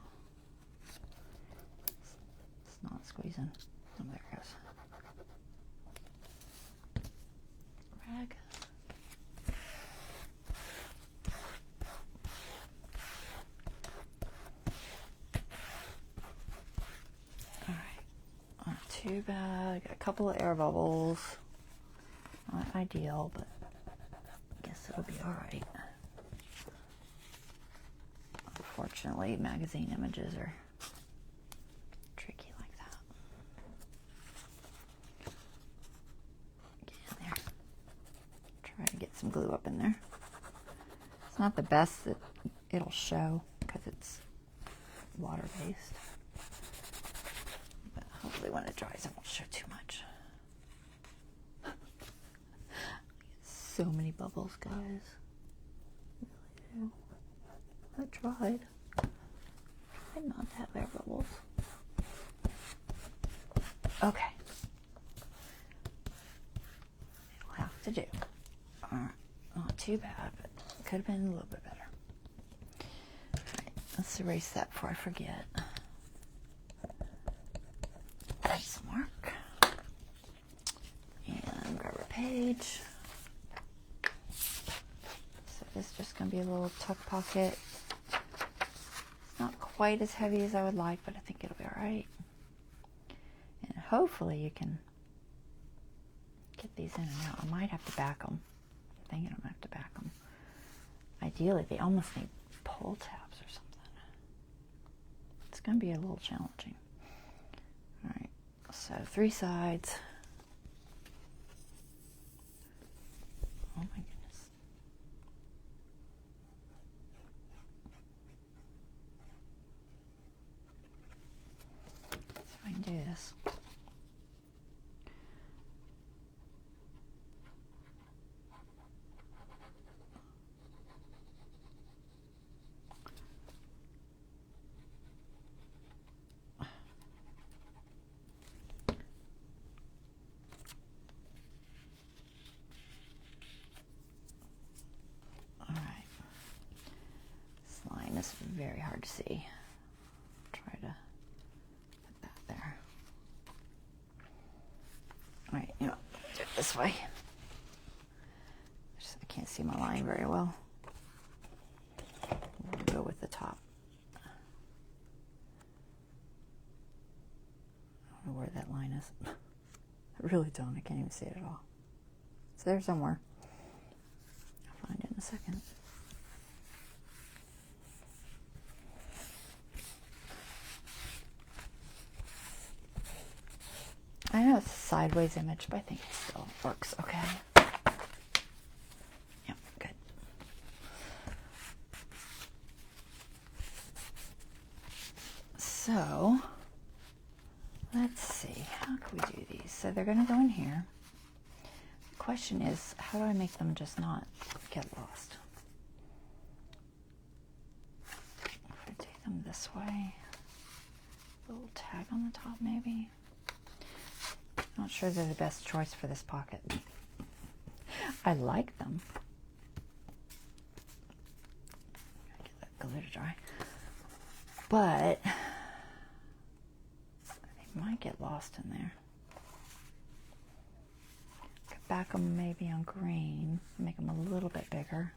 It's not squeezing. Oh, there it goes. Rag. Too bad. Got a couple of air bubbles. Not ideal, but I guess it'll be alright. Unfortunately, magazine images are tricky like that. Get in there. Try to get some glue up in there. It's not the best that it'll show because it's water-based. Hopefully when it dries it won't show too much. So many bubbles, guys. Really do. I tried. Tried not to have air bubbles. Okay. It'll have to do. Not too bad, but it could have been a little bit better. Alright, let's erase that before I forget. Some mark and grab a page. So this is just going to be a little tuck pocket. It's not quite as heavy as I would like, but I think it'll be alright. And hopefully you can get these in and out. I might have to back them. I'm thinking I'm going to have to back them. Ideally, they almost need pull tabs or something. It's going to be a little challenging. Alright. So 3 sides. Oh my goodness. Let's see if I can do this. Very hard to see. Try to put that there. Alright, you know, do it this way. I can't see my line very well. We'll go with the top. I don't know where that line is. I really don't. I can't even see it at all. It's there somewhere. I'll find it in a second. I know it's sideways image, but I think it still works okay. Yep, good. So, let's see, how can we do these? So they're going to go in here. The question is, how do I make them just not get lost? If I take them this way, a little tag on the top maybe. Not sure they're the best choice for this pocket. I like them. Get that glue to dry. But they might get lost in there. Could back them maybe on green, make them a little bit bigger.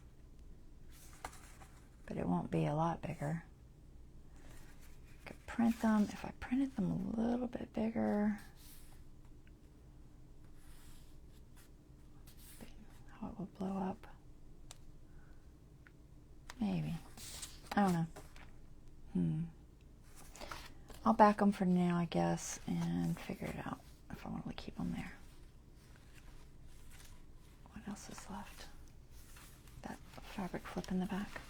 But it won't be a lot bigger. Could print them. If I printed them a little bit bigger, how it would blow up. Maybe. I don't know. I'll back them for now, I guess, and figure it out if I want to keep them there. What else is left? That fabric flip in the back.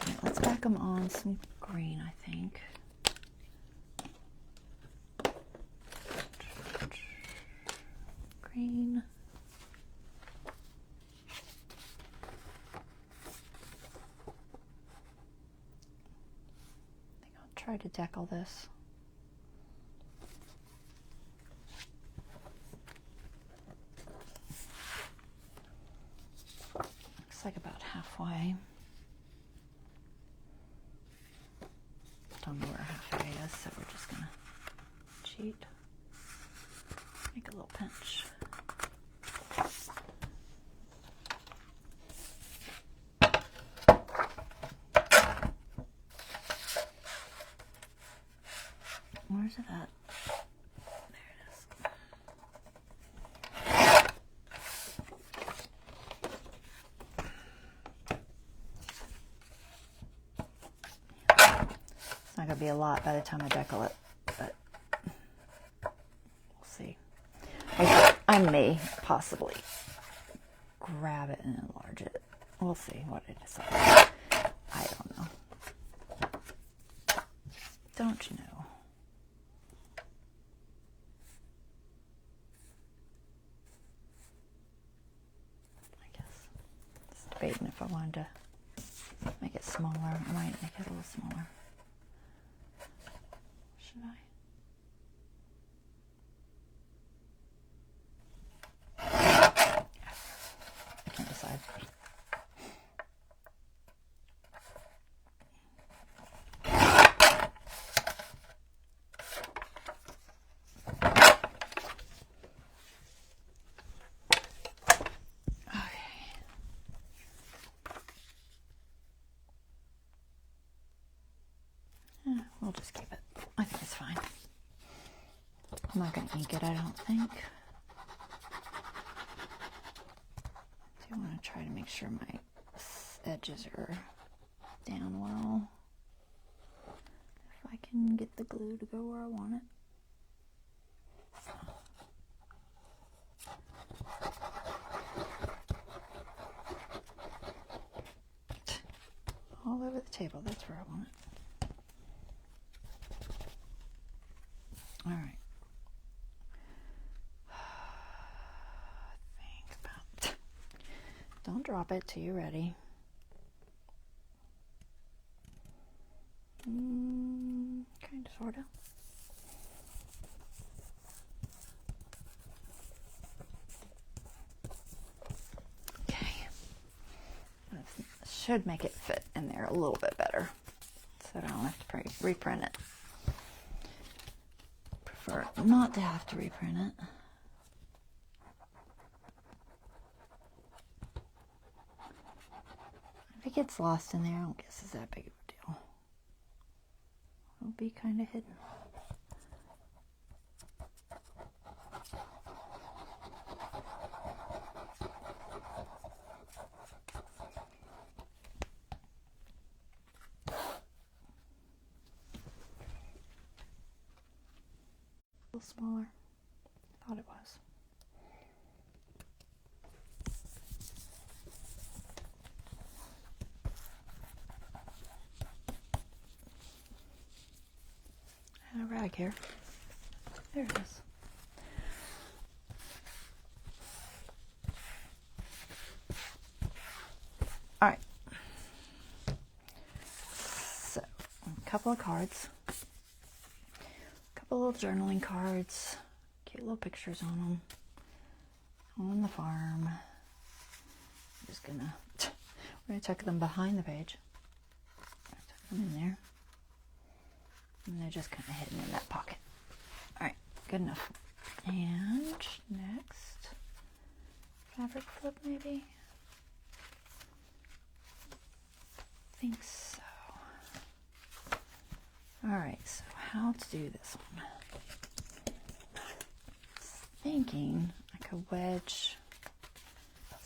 Okay, let's back them on some green, I think. Green. Try to decal this. Looks like about halfway. Don't know where halfway is, so we're just gonna cheat. Make a little pinch. Where's it at? There it is. It's not going to be a lot by the time I decal it, but we'll see. I may possibly grab it and enlarge it. We'll see what it is. I don't know. Don't you know? Debating if I wanted to make it smaller. I might make it a little smaller. Should I? I can't decide. We'll just keep it. I think it's fine. I'm not going to ink it, I don't think. I do want to try to make sure my edges are down well. If I can get the glue to go where I want it. All over the table, that's where I want it. All right. Think about it. Don't drop it till you're ready. Kind of, sort of. Okay. This should make it fit in there a little bit better, so I don't have to reprint it. Prefer not to have to reprint it. If it gets lost in there, I don't guess it's that big of a deal. It'll be kind of hidden. A little smaller. thought it was. I had a rag here. There it is. All right. So, a couple of cards. A couple little journaling cards. Cute little pictures on them. On the farm. I'm just gonna, we're gonna tuck them behind the page. Tuck them in there. And they're just kind of hidden in that pocket. All right, good enough. And next, fabric flip maybe? I think so. All right, so how to do this one? I was thinking I could wedge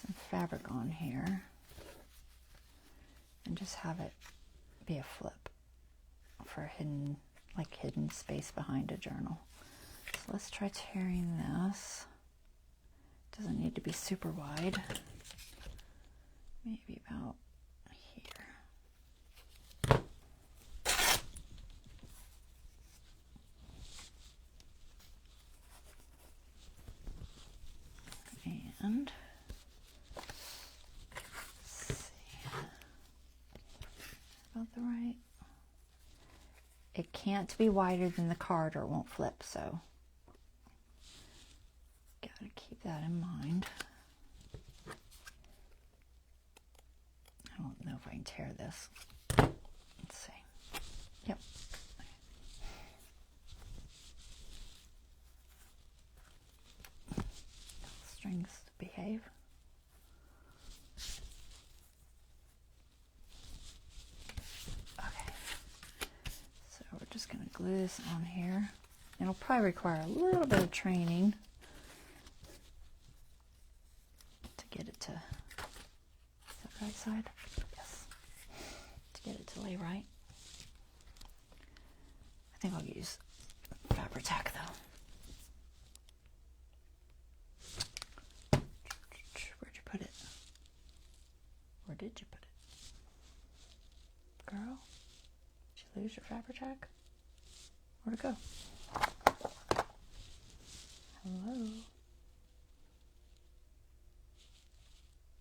some fabric on here and just have it be a flip for a hidden, like hidden space behind a journal. So let's try tearing this. Doesn't need to be super wide. Maybe about here. And let's see, about the right. It can't be wider than the card or it won't flip, so gotta keep that in mind. I don't know if I can tear this. Let's see. Yep. Strings behave. Okay. So we're just going to glue this on here. It'll probably require a little bit of training to get it to, is that right side? Yes. To get it to lay right. I think I'll use fabric tack though. Where'd you put it? Where did you put it? Girl? Did you lose your fabric tack? Where'd it go? Hello?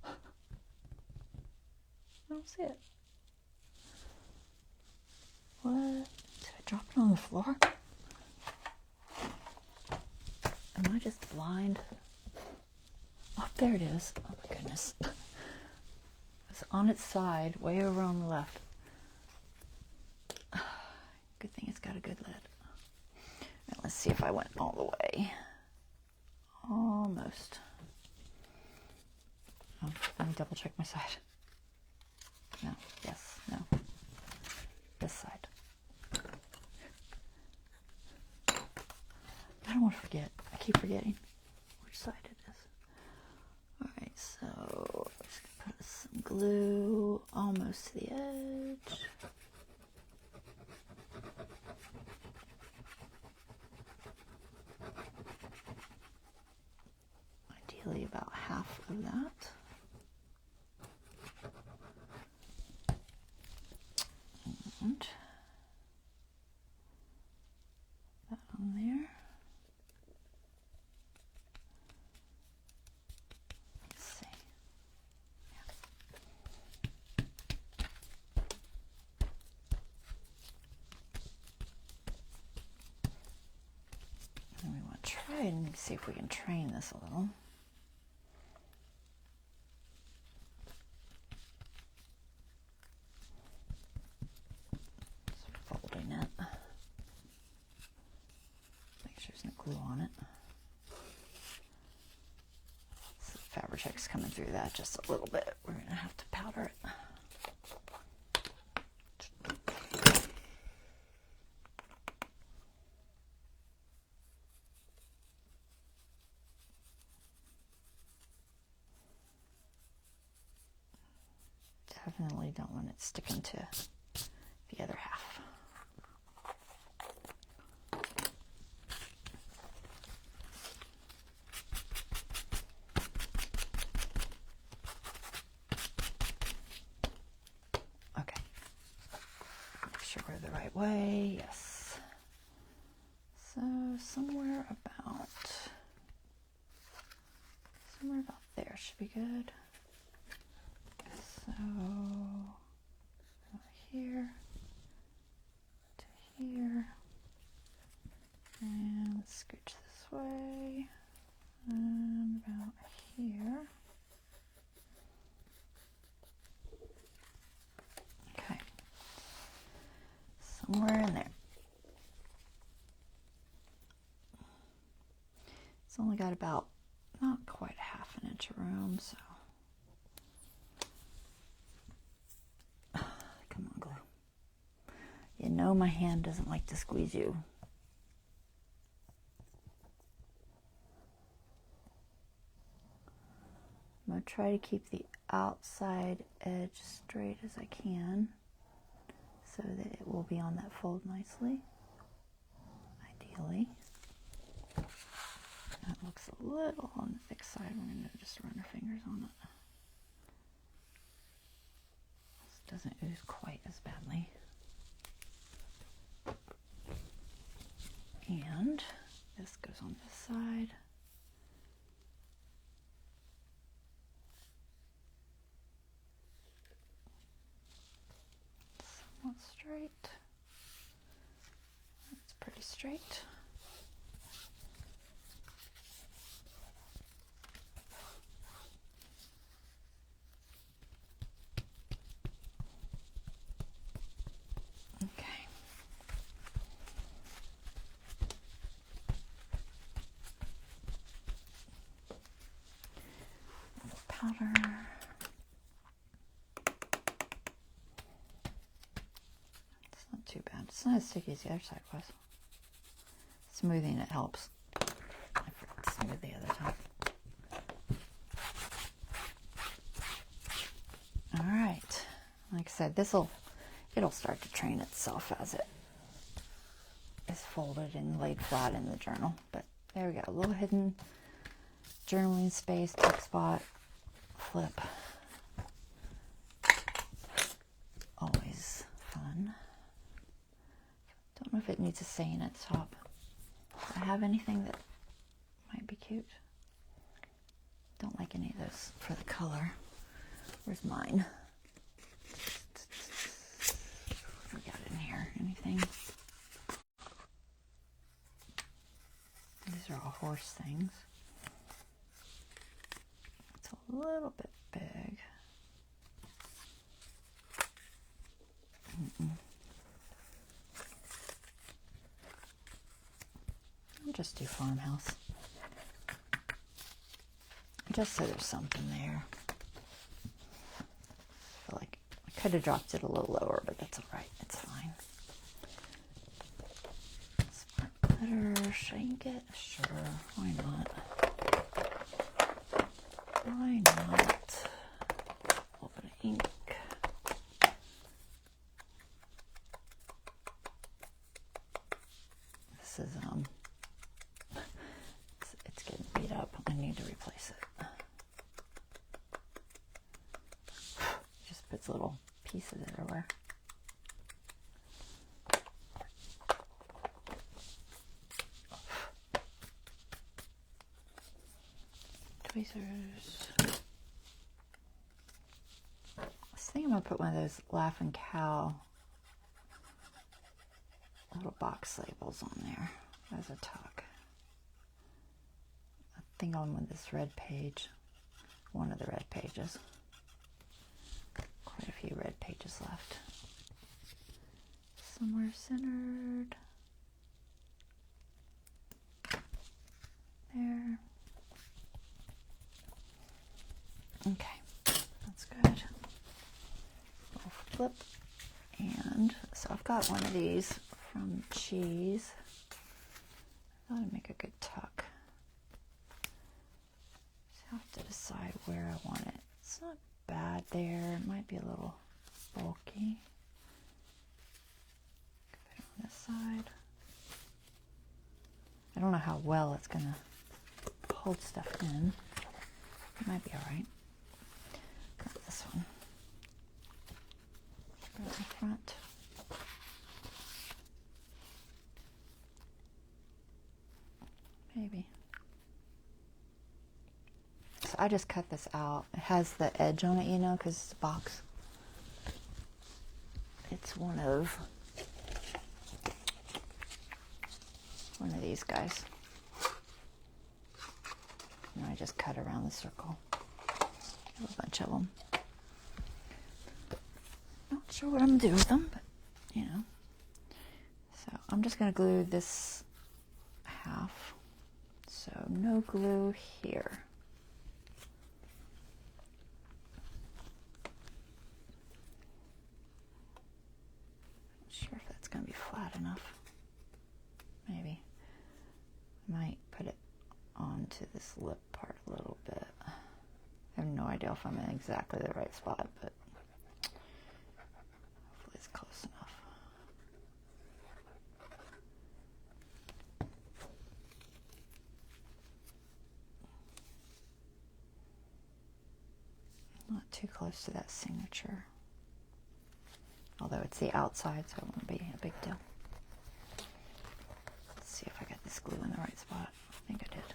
I don't see it. What? Did I drop it on the floor? Am I just blind? Oh, there it is. Oh my goodness. It's on its side, way over on the left. Good thing it's got a good lid. Right, let's see if I went all the way. Almost. Oh, let me double check my side. No, yes, no. This side. I don't want to forget. I keep forgetting which side it is. Alright, so just put some glue almost to the edge. Ideally about half of that. And that on there. Let's see. Yeah. And we want to try and see if we can train this a little. On it. So the fabric check's coming through that just a little bit. We're gonna have to powder it. Definitely don't want it sticking to the other half. sure we're the right way. Yes. So somewhere about there should be good. So here to here, and let's scooch this way, and about here. Okay, somewhere in there. It's only got about not quite half an inch of room, so come on, glue. You know my hand doesn't like to squeeze you. I'm going to try to keep the outside edge straight as I can so that it will be on that fold nicely, ideally. That looks a little on the thick side. We're going to just run our fingers on it. This doesn't ooze quite as badly. And this goes on this side. Somewhat straight. That's pretty straight. Powder. It's not too bad. It's not as sticky as the other side was. Smoothing it helps. I forgot to smooth the other time. All right. Like I said, it'll start to train itself as it is folded and laid flat in the journal. But there we go. A little hidden journaling space, tuck spot. Flip. Always fun. Don't know if it needs a saying at the top. Do I have anything that might be cute? Don't like any of those for the color. Where's mine? What we got in here? Anything? These are all horse things. A little bit big. I'll just do Farmhouse. Just so there's something there. I feel like I could have dropped it a little lower, but that's alright. It's fine. Smart glitter. Should I ink it? Sure. Why not? Why not? A little bit of ink. This is it's getting beat up. I need to replace it. Just puts little pieces everywhere. Tweezers. I think I'm going to put one of those Laughing Cow little box labels on there as a tuck. I think on with this red page, one of the red pages. Quite a few red pages left. Somewhere centered. There. Okay, that's good. Little flip, and so I've got one of these from Cheese. I thought I'd make a good tuck. Just have to decide where I want it. It's not bad there. It might be a little bulky. Put it on this side. I don't know how well it's gonna hold stuff in. It might be all right. Got this one. Put it in front. I just cut this out. It has the edge on it, you know, because it's a box. It's one of these guys. And I just cut around the circle. I have a bunch of them. Not sure what I'm going to do with them, but you know. So I'm just going to glue this half. So no glue here. Not sure if that's going to be flat enough. Maybe. I might put it onto this lip part a little bit. I have no idea if I'm in exactly the right spot, but hopefully it's close enough. Not too close to that signature. Although it's the outside, so it won't be a big deal. Let's see if I got this glue in the right spot. I think I did.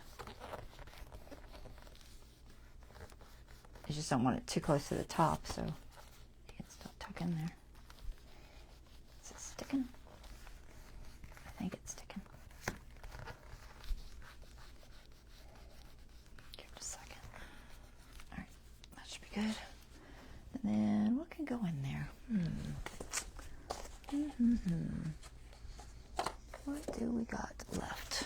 I just don't want it too close to the top, so you can still tuck in there. Is it sticking? I think it's sticking. Give it a second. Alright, that should be good. And then what can go in there? What do we got left?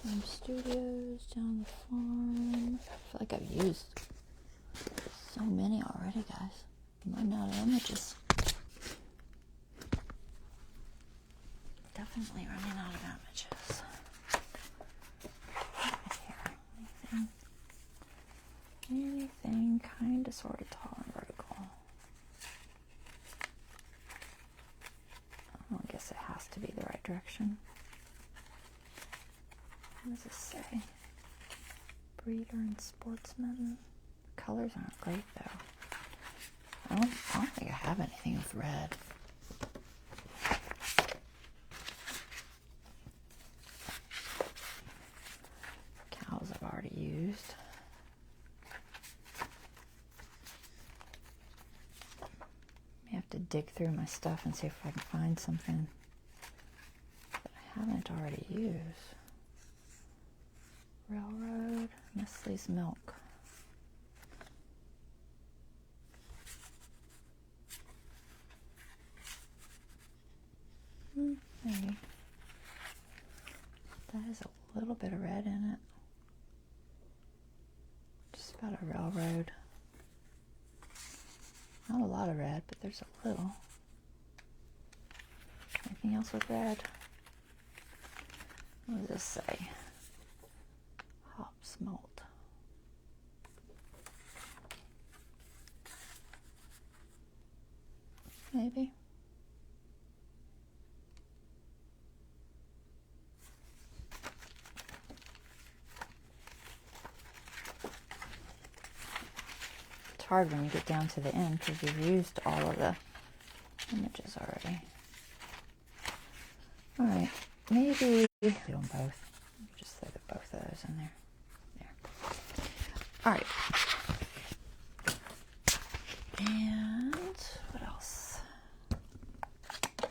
Some studios down the farm. I feel like I've used so many already, guys. I'm running out of images. Definitely running out of images. Right here. Anything kind of sort of tall and vertical. I guess it has to be the right direction. What does this say? Breeder and sportsman. The colors aren't great though. I don't think I have anything with red. Cows I've already used. I have to dig through my stuff and see if I can find something that I haven't already used. Railroad, Nestle's milk. Maybe. That has a little bit of red in it. Just about a railroad. Not a lot of red, but there's a little. Anything else with red? What does this say? Hops malt. Maybe. It's hard when you get down to the end because you've used all of the images already. Alright, maybe do them both. Just throw both of those in there. Alright. And what else? That.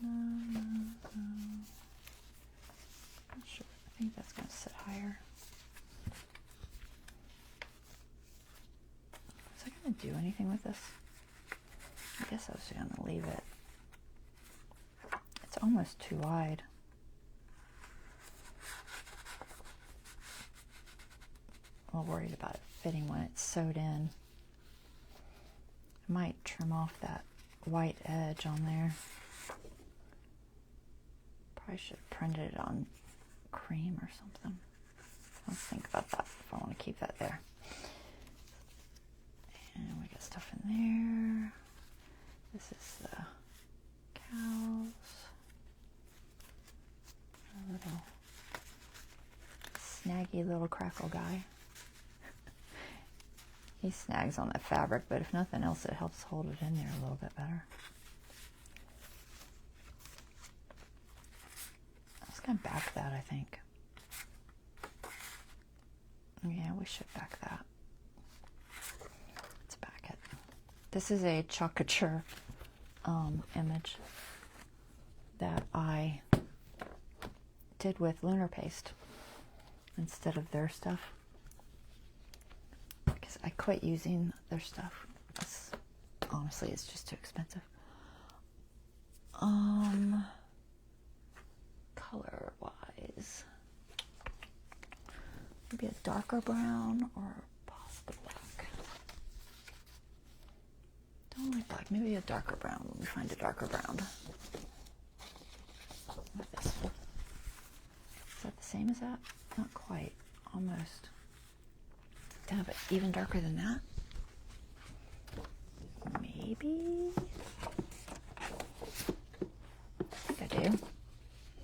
No. Not sure. I think that's going to sit higher. Was I going to do anything with this? I guess I was going to leave it. It's almost too wide. I'm a little worried about it fitting when it's sewed in. I might trim off that white edge on there. Probably should have printed it on cream or something. Let's think about that if I want to keep that there. And we got stuff in there. This is the cows. A little snaggy little crackle guy. He snags on that fabric, but if nothing else, it helps hold it in there a little bit better. I was going to back that, I think. Yeah, we should back that. Let's back it. This is a caricature image that I did with lunar paste instead of their stuff, because I quit using their stuff. Honestly, it's just too expensive. Color wise, maybe a darker brown or possibly black. Don't like black, maybe a darker brown when we find a darker brown. What is this? Is that the same as that? Not quite, almost. Yeah, but even darker than that? Maybe? I think I do.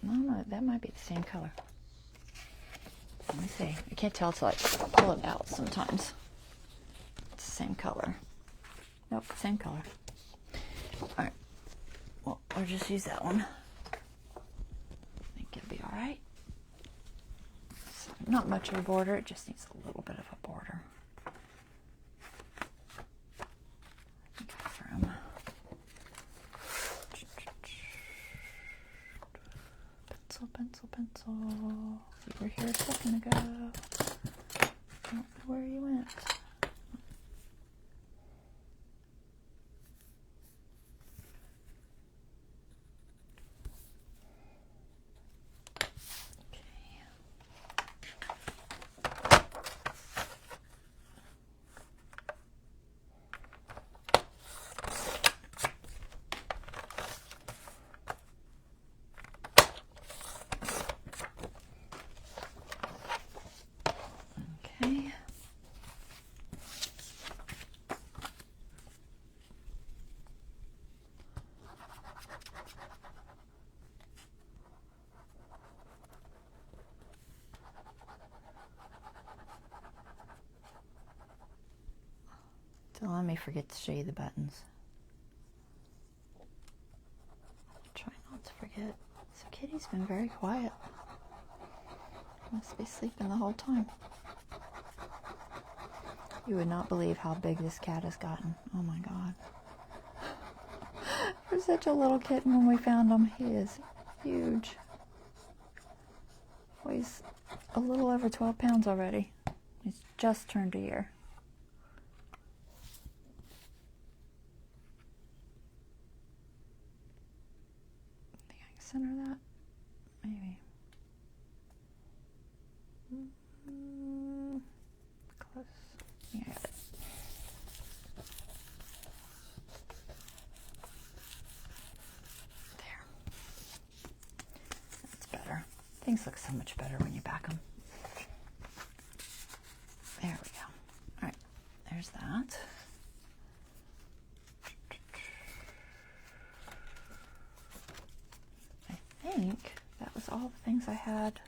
No, that might be the same color. Let me see. I can't tell till I pull it out sometimes. It's the same color. Nope, same color. Alright. Well, I'll just use that one. I think it'll be alright. So, not much of a border, it just needs a little bit of a border. I think I have room. Pencil, pencil. You were here a second ago. I don't know where you went. Don't let me forget to show you the buttons. Try not to forget. So Kitty's been very quiet. Must be sleeping the whole time. You would not believe how big this cat has gotten. Oh my god. For such a little kitten when we found him, he is huge. Weighs a little over 12 pounds already. He's just turned a year. Center that, maybe. Close. Yeah, I got it. There. That's better. Things look so much better when you back them. There we go. All right, there's that. I think that was all the things I had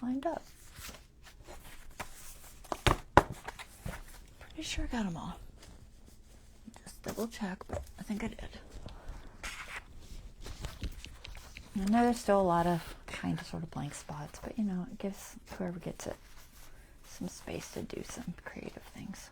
lined up. Pretty sure I got them all. Just double check, but I think I did. I know there's still a lot of kind of sort of blank spots, but you know, it gives whoever gets it some space to do some creative things.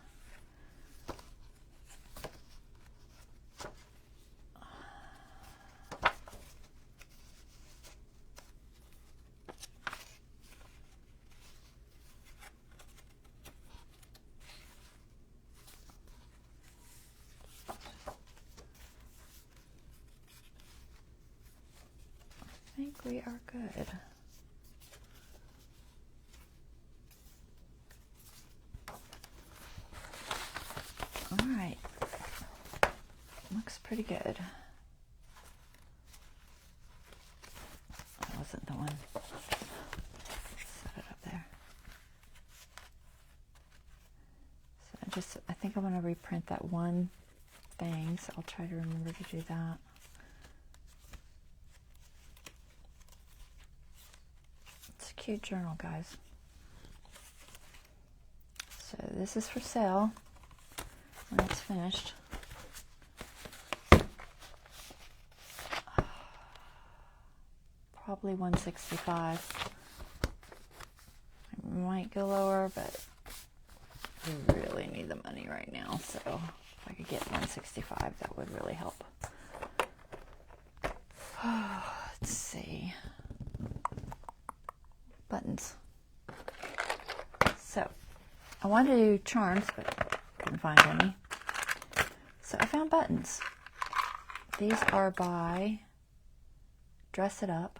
I think we are good. All right, looks pretty good. That wasn't the one. Set it up there. So I think I want to reprint that one thing, so I'll try to remember to do that. Cute journal, guys. So this is for sale. when it's finished. Probably 165. I might go lower, but I really need the money right now, so if I could get 165, that would really help. Let's see. Buttons. So, I wanted to do charms, but couldn't find any. So I found buttons. These are by Dress It Up,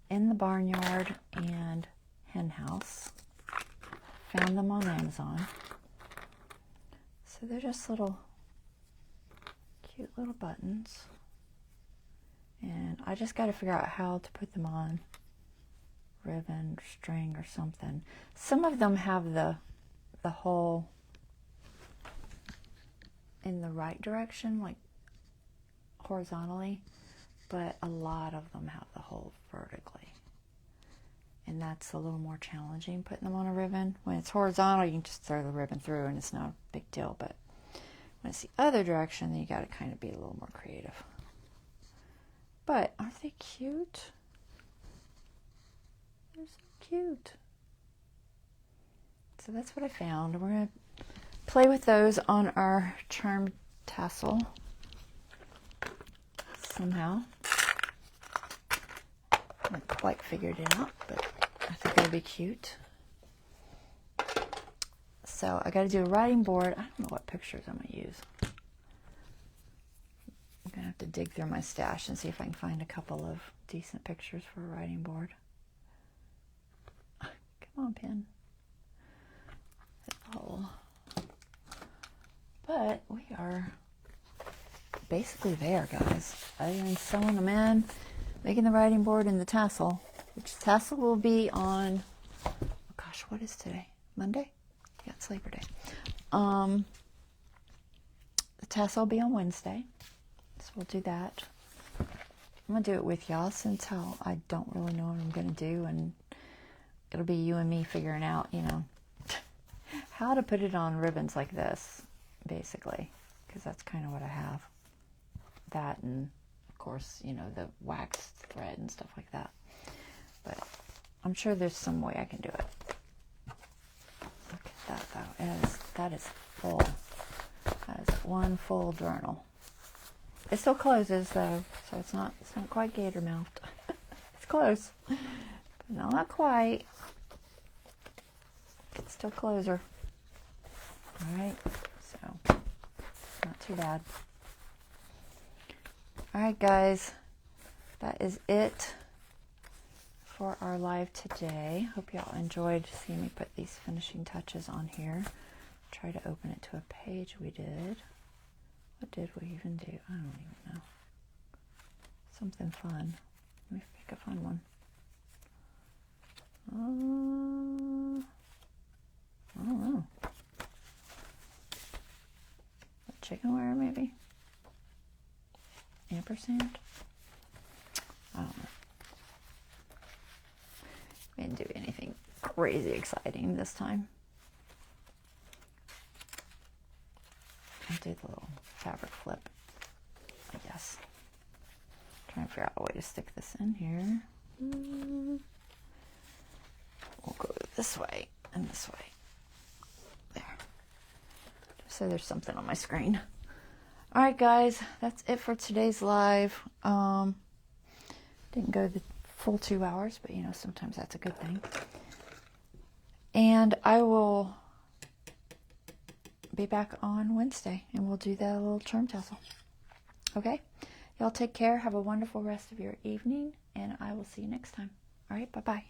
In the Barnyard, and Hen House. Found them on Amazon. So they're just little, cute little buttons. And I just got to figure out how to put them on ribbon, string, or something. Some of them have the hole in the right direction, like horizontally, but a lot of them have the hole vertically. And that's a little more challenging, putting them on a ribbon. When it's horizontal, you can just throw the ribbon through and it's not a big deal, but when it's the other direction, then you got to kind of be a little more creative. But aren't they cute? They're so cute. So that's what I found. We're going to play with those on our charm tassel somehow. I haven't quite figured it out, but I think it'll be cute. So I got to do a writing board. I don't know what pictures I'm going to use. I'm going to have to dig through my stash and see if I can find a couple of decent pictures for a writing board. Come on, pen. Oh. But we are basically there, guys. Other than sewing them in, making the writing board and the tassel, which tassel will be on, oh gosh, what is today? Monday? Yeah, it's Labor Day. The tassel will be on Wednesday, so we'll do that. I'm going to do it with y'all since I don't really know what I'm going to do, and it'll be you and me figuring out, you know, how to put it on ribbons like this, basically, because that's kind of what I have. That and, of course, you know, the waxed thread and stuff like that. But I'm sure there's some way I can do it. Look at that, though. That is full. That is one full journal. It still closes, though, so it's not quite gator mouthed. It's close, but not quite. It's still closer. All right, so not too bad. All right, guys, that is it for our live today. Hope y'all enjoyed seeing me put these finishing touches on here. Try to open it to a page we did. What did we even do? I don't even know. Something fun. Let me pick a fun one. I don't know. Chicken wire, maybe? Ampersand? I don't know. We didn't do anything crazy exciting this time. I did the little fabric flip, I guess. Trying to figure out a way to stick this in here. We'll go this way and this way. There. Just so there's something on my screen. Alright, guys, that's it for today's live. Didn't go the full 2 hours, but you know, sometimes that's a good thing. And I will be back on Wednesday and we'll do that little charm tassel. Okay? Y'all take care. Have a wonderful rest of your evening, and I will see you next time. Alright, bye-bye.